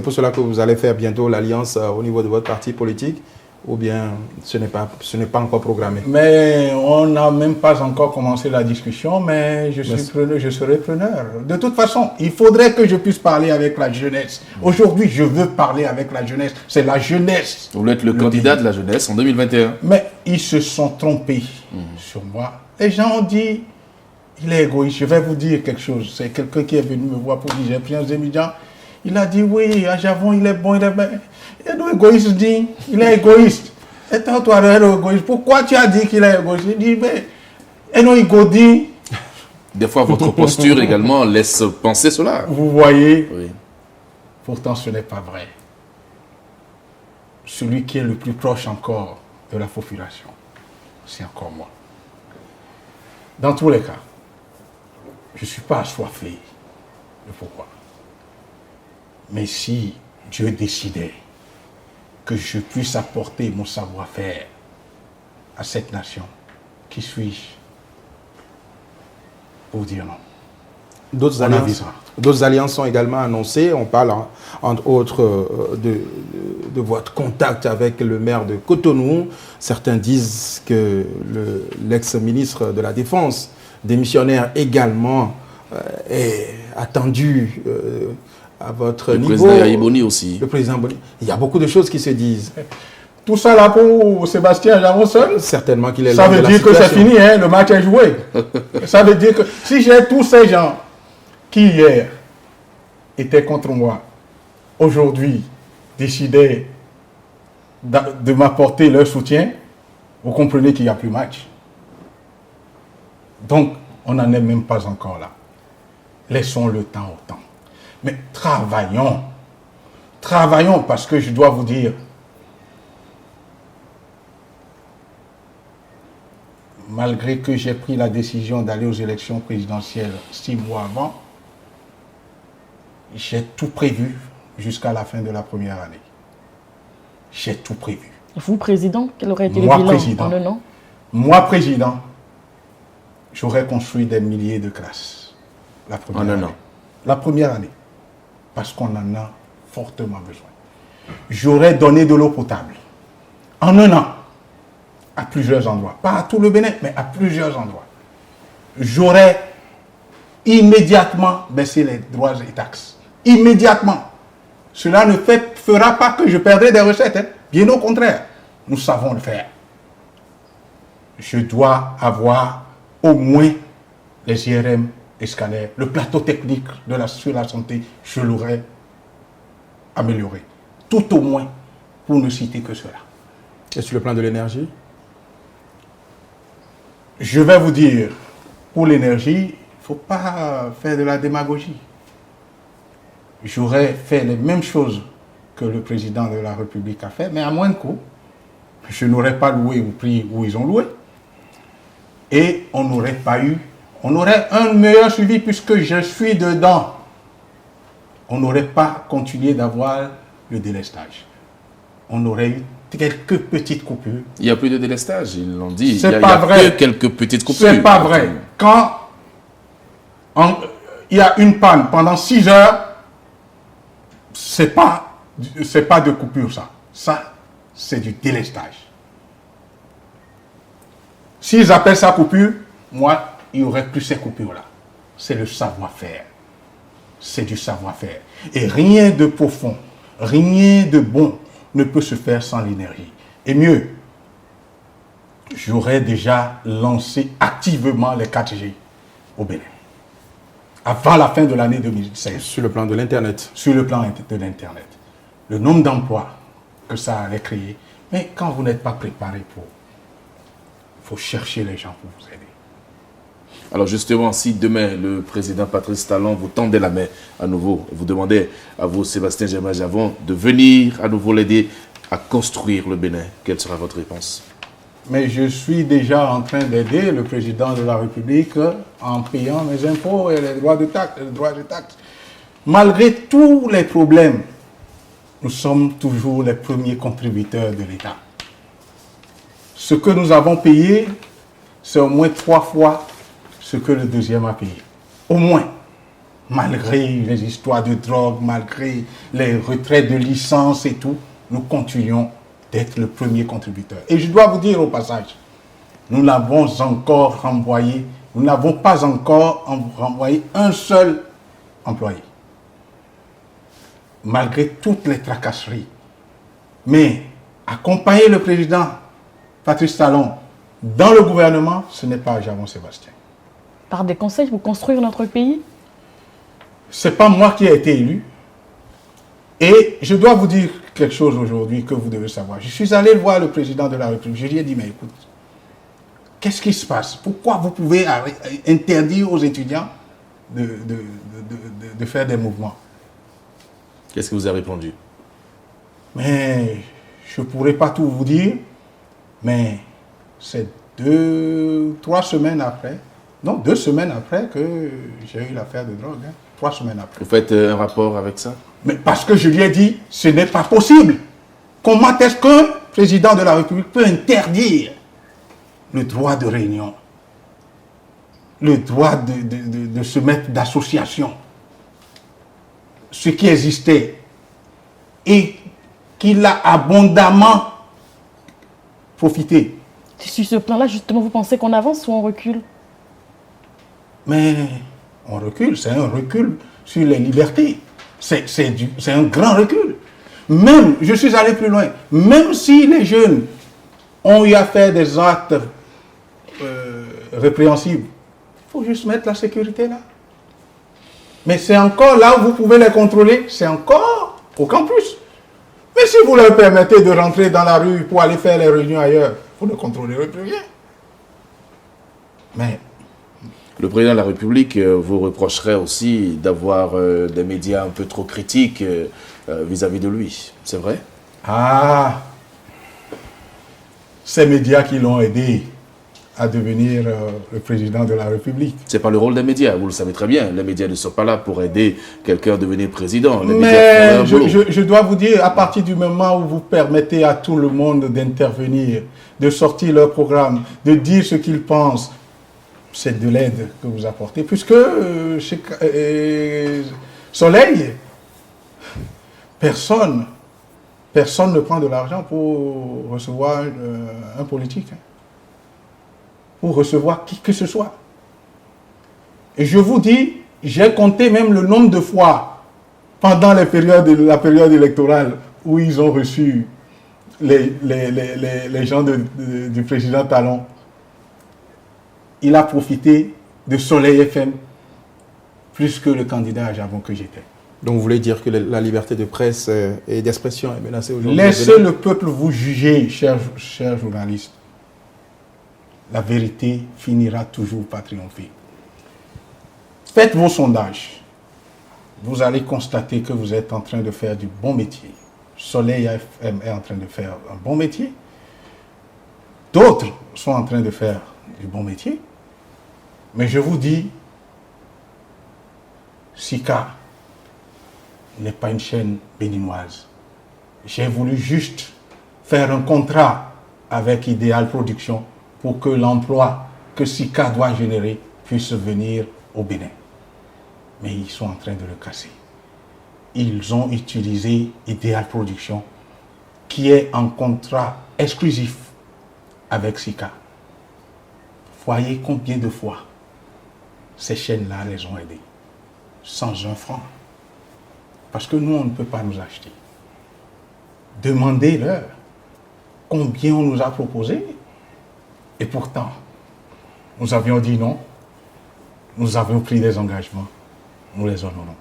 pour cela que vous allez faire bientôt l'alliance au niveau de votre parti politique, ou bien ce n'est pas encore programmé? Mais on n'a même pas encore commencé la discussion, mais je serai preneur. De toute façon, il faudrait que je puisse parler avec la jeunesse. Aujourd'hui, je veux parler avec la jeunesse. C'est la jeunesse. Vous voulez être le candidat de la jeunesse en 2021. Mais ils se sont trompés sur moi. Les gens ont dit, il est égoïste. Je vais vous dire quelque chose. C'est quelqu'un qui est venu me voir pour dire, j'ai pris un étudiant. Il a dit, oui, à Javon, il est bon, il est bien. Et le égoïste dit, il est égoïste. Et toi, tu es égoïste. Pourquoi tu as dit qu'il est égoïste? Il dit, mais, et non, il dit. Des fois, votre posture également laisse penser cela. Vous voyez, Oui. pourtant ce n'est pas vrai. Celui qui est le plus proche encore de la population, c'est encore moi. Dans tous les cas, je ne suis pas assoiffé de pourquoi. Mais si Dieu décidait que je puisse apporter mon savoir-faire à cette nation, qui suis-je pour dire non? D'autres alliances sont également annoncées. On parle entre autres de votre contact avec le maire de Cotonou. Certains disent que l'ex-ministre de la Défense, démissionnaire également, est attendu à votre niveau. Le président Yahi Boni aussi. Le président Boni. Il y a beaucoup de choses qui se disent. Tout ça là pour Sébastien Javon seul? Certainement qu'il est Ça là. veut dire que c'est fini, le match est joué. Ça veut dire que si j'ai tous ces gens qui hier étaient contre moi, aujourd'hui décidaient de m'apporter leur soutien, vous comprenez qu'il n'y a plus match. Donc, on n'en est même pas encore là. Laissons le temps au temps. Mais travaillons. Travaillons parce que je dois vous dire, malgré que j'ai pris la décision d'aller aux élections présidentielles 6 mois avant, j'ai tout prévu jusqu'à la fin de la première année. J'ai tout prévu. Vous, président, quel aurait été le bilan en un an? Moi, président, j'aurais construit des milliers de classes la première année. La première année. Parce qu'on en a fortement besoin. J'aurais donné de l'eau potable en un an à plusieurs endroits. Pas à tout le Bénin, mais à plusieurs endroits. J'aurais immédiatement baissé les droits et taxes. Immédiatement. Cela ne fera pas que je perdrai des recettes. Bien au contraire, nous savons le faire. Je dois avoir au moins les IRM, les scanners, le plateau technique sur la santé, je l'aurais amélioré. Tout au moins, pour ne citer que cela. Et sur le plan de l'énergie? Je vais vous dire, pour l'énergie, il ne faut pas faire de la démagogie. J'aurais fait les mêmes choses que le président de la République a fait, mais à moins de coût. Je n'aurais pas loué au prix où ils ont loué. Et on n'aurait pas eu, on aurait un meilleur suivi puisque je suis dedans. On n'aurait pas continué d'avoir le délestage. On aurait eu quelques petites coupures. Il n'y a plus de délestage, ils l'ont dit. C'est pas vrai. Il y a que quelques petites coupures. C'est pas vrai. Quand il y a une panne pendant 6 heures, c'est pas de coupure ça. Ça, c'est du délestage. S'ils appellent ça coupure, moi, il n'y aurait plus ces coupures-là. C'est le savoir-faire. C'est du savoir-faire. Et rien de profond, rien de bon ne peut se faire sans l'énergie. Et mieux, j'aurais déjà lancé activement les 4G au Bénin. Avant la fin de l'année 2016. Sur le plan de l'Internet. Sur le plan de l'Internet. Le nombre d'emplois que ça allait créer. Mais quand vous n'êtes pas préparé pour, il faut chercher les gens pour vous aider. Alors justement, si demain le président Patrice Talon vous tendait la main à nouveau, vous demandez à vous, Sébastien Germain Javon, de venir à nouveau l'aider, à construire le Bénin? Quelle sera votre réponse? Mais je suis déjà en train d'aider le président de la République en payant mes impôts et les droits de taxes. Malgré tous les problèmes, nous sommes toujours les premiers contributeurs de l'État. Ce que nous avons payé, c'est au moins 3 fois ce que le deuxième a payé. Au moins. Malgré les histoires de drogue, malgré les retraits de licence et tout, nous continuons d'être le premier contributeur. Et je dois vous dire au passage, nous n'avons pas encore renvoyé un seul employé. Malgré toutes les tracasseries. Mais accompagner le président Patrice Talon dans le gouvernement, ce n'est pas Javon-Sébastien. Par des conseils pour construire notre pays? Ce n'est pas moi qui ai été élu. Et je dois vous dire quelque chose aujourd'hui que vous devez savoir. Je suis allé voir le président de la République. Je lui ai dit, mais écoute, qu'est-ce qui se passe? Pourquoi vous pouvez interdire aux étudiants de faire des mouvements? Qu'est-ce que vous avez répondu? Mais je ne pourrais pas tout vous dire, mais c'est 2 semaines après que j'ai eu l'affaire de drogue. 3 semaines après. Vous faites un rapport avec ça? Mais parce que je lui ai dit, ce n'est pas possible. Comment est-ce qu'un président de la République peut interdire le droit de réunion, le droit de se mettre d'association, ce qui existait, et qu'il a abondamment profité. Sur ce plan-là, justement, vous pensez qu'on avance ou on recule? Mais on recule, c'est un recul sur les libertés. C'est un grand recul. Même, je suis allé plus loin, même si les jeunes ont eu à faire des actes répréhensibles, il faut juste mettre la sécurité là. Mais c'est encore là où vous pouvez les contrôler, c'est encore au campus. Mais si vous leur permettez de rentrer dans la rue pour aller faire les réunions ailleurs, vous ne contrôlerez plus rien. Mais le président de la République vous reprocherait aussi d'avoir des médias un peu trop critiques vis-à-vis de lui. C'est vrai? Ah, ces médias qui l'ont aidé à devenir le président de la République. Ce n'est pas le rôle des médias, vous le savez très bien. Les médias ne sont pas là pour aider quelqu'un à devenir président. Les Mais je dois vous dire, à partir du moment où vous permettez à tout le monde d'intervenir, de sortir leur programme, de dire ce qu'ils pensent, c'est de l'aide que vous apportez. Puisque chez Soleil, personne ne prend de l'argent pour recevoir un politique. Pour recevoir qui que ce soit. Et je vous dis, j'ai compté même le nombre de fois pendant la période électorale où ils ont reçu les gens du président Talon. Il a profité de Soleil FM plus que le candidat à Javon que j'étais. Donc vous voulez dire que la liberté de presse et d'expression est menacée aujourd'hui? Laissez le peuple vous juger, chers journalistes. La vérité finira toujours par triompher. Faites vos sondages. Vous allez constater que vous êtes en train de faire du bon métier. Soleil FM est en train de faire un bon métier. D'autres sont en train de faire du bon métier. Mais je vous dis, Sika n'est pas une chaîne béninoise. J'ai voulu juste faire un contrat avec Idéal Production pour que l'emploi que Sika doit générer puisse venir au Bénin. Mais ils sont en train de le casser. Ils ont utilisé Idéal Production, qui est en contrat exclusif avec Sika. Voyez combien de fois ces chaînes-là les ont aidés. Sans un franc. Parce que nous, on ne peut pas nous acheter. Demandez-leur combien on nous a proposé. Et pourtant, nous avions dit non. Nous avions pris des engagements. Nous les honorons.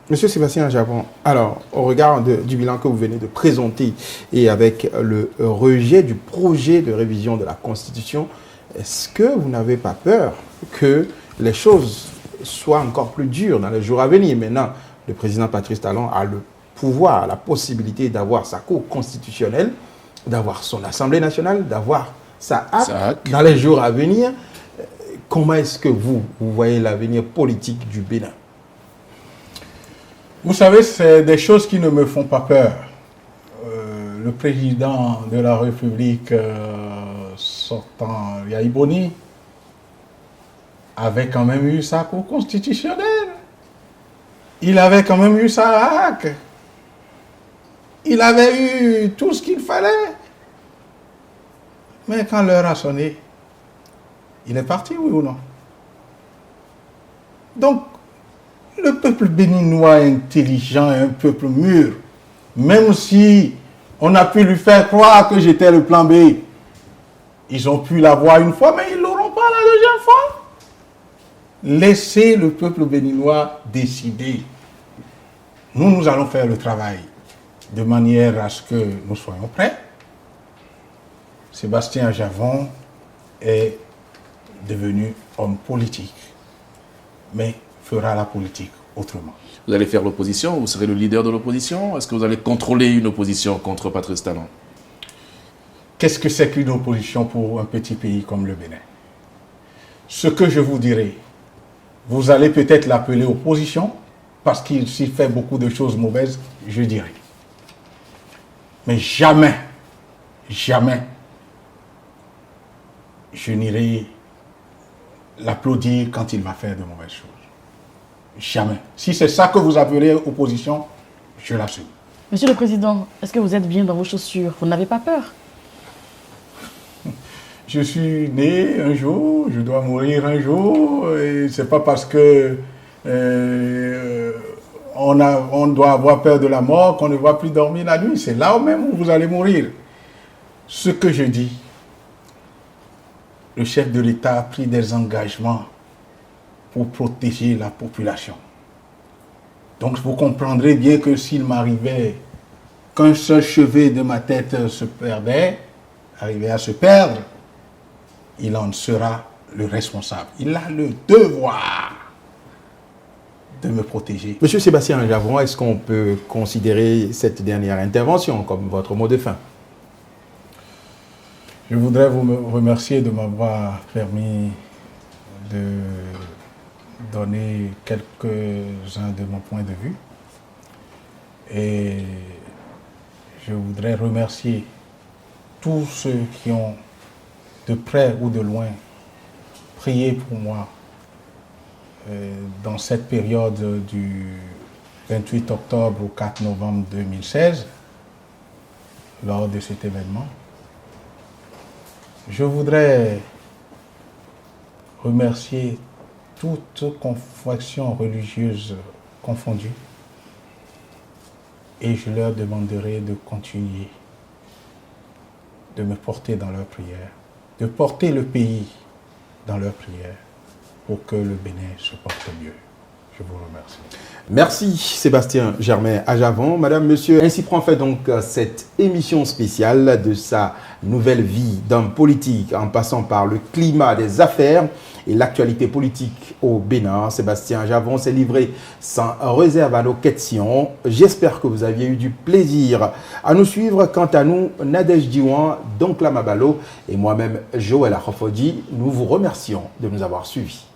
Monsieur Sébastien Javon, alors, au regard du bilan que vous venez de présenter et avec le rejet du projet de révision de la Constitution, est-ce que vous n'avez pas peur que les choses soient encore plus dures dans les jours à venir? Maintenant, le président Patrice Talon a le pouvoir, la possibilité d'avoir sa cour constitutionnelle, d'avoir son Assemblée nationale, d'avoir sa HAC dans les jours à venir. Comment est-ce que vous voyez l'avenir politique du Bénin? Vous savez, c'est des choses qui ne me font pas peur. Le président de la République sortant, Yahi Boni, avait quand même eu sa cour constitutionnelle. Il avait quand même eu sa HAC. Il avait eu tout ce qu'il fallait. Mais quand l'heure a sonné, il est parti, oui ou non? Donc, le peuple béninois intelligent est un peuple mûr. Même si on a pu lui faire croire que j'étais le plan B, ils ont pu l'avoir une fois, mais ils ne l'auront pas la deuxième fois. Laissez le peuple béninois décider. Nous allons faire le travail de manière à ce que nous soyons prêts. Sébastien Ajavon est devenu homme politique, mais fera la politique autrement. Vous allez faire l'opposition? Vous serez le leader de l'opposition? Est-ce que vous allez contrôler une opposition contre Patrice Talon? Qu'est-ce que c'est qu'une opposition pour un petit pays comme le Bénin? Ce que je vous dirai, vous allez peut-être l'appeler opposition, parce qu'il s'y fait beaucoup de choses mauvaises, je dirais. Mais jamais, jamais, je n'irai l'applaudir quand il va faire de mauvaises choses. Jamais. Si c'est ça que vous appelez opposition, je l'assume. Monsieur le Président, est-ce que vous êtes bien dans vos chaussures? Vous n'avez pas peur? Je suis né un jour, je dois mourir un jour, et c'est pas parce que on doit avoir peur de la mort qu'on ne va plus dormir la nuit. C'est là même où vous allez mourir. Ce que je dis, le chef de l'État a pris des engagements pour protéger la population. Donc vous comprendrez bien que s'il m'arrivait qu'un seul cheveu de ma tête se perdait, arrivait à se perdre, il en sera le responsable. Il a le devoir de me protéger. Monsieur Sébastien Ajavon, est-ce qu'on peut considérer cette dernière intervention comme votre mot de fin? Je voudrais vous remercier de m'avoir permis de donner quelques-uns de mon point de vue. Et je voudrais remercier tous ceux qui ont, de près ou de loin, prié pour moi dans cette période du 28 octobre au 4 novembre 2016, lors de cet événement. Je voudrais remercier toutes confessions religieuses confondues et je leur demanderai de continuer de me porter dans leurs prières, de porter le pays dans leurs prières pour que le Bénin se porte mieux. Je vous remercie. Merci Sébastien Germain Ajavon. Madame, monsieur, ainsi prend fait donc cette émission spéciale de sa nouvelle vie d'homme politique en passant par le climat des affaires et l'actualité politique au Bénin. Sébastien Ajavon s'est livré sans réserve à nos questions. J'espère que vous aviez eu du plaisir à nous suivre. Quant à nous, Nadège Diwan, Donkla Mabalo et moi-même Joël Akhofodji, nous vous remercions de nous avoir suivis.